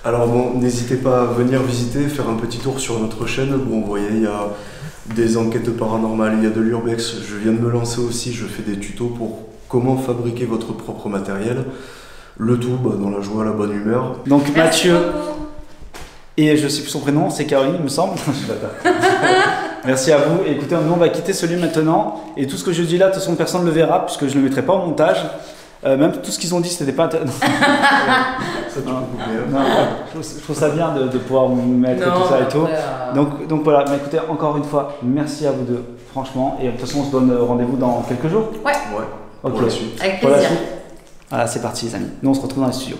Alors bon, n'hésitez pas à venir visiter, faire un petit tour sur notre chaîne où vous voyez il y a des enquêtes paranormales, il y a de l'urbex, je viens de me lancer aussi, je fais des tutos pour comment fabriquer votre propre matériel. Le tout dans la joie, la bonne humeur. Donc Mathieu, et je sais plus son prénom, c'est Caroline il me semble. Merci à vous. Et écoutez, nous on va quitter ce lieu maintenant. Et tout ce que je dis là, de toute façon personne ne le verra puisque je ne le mettrai pas en montage. Même tout ce qu'ils ont dit, c'était pas intéressant. Je trouve ça bien de pouvoir mettre tout ça et tout. Donc voilà, mais écoutez, encore une fois, merci à vous deux, franchement. Et de toute façon, on se donne rendez-vous dans quelques jours. Ouais. Ouais. Ok. Pour la suite. Avec plaisir. Voilà, c'est parti les amis. Nous on se retrouve dans les studios.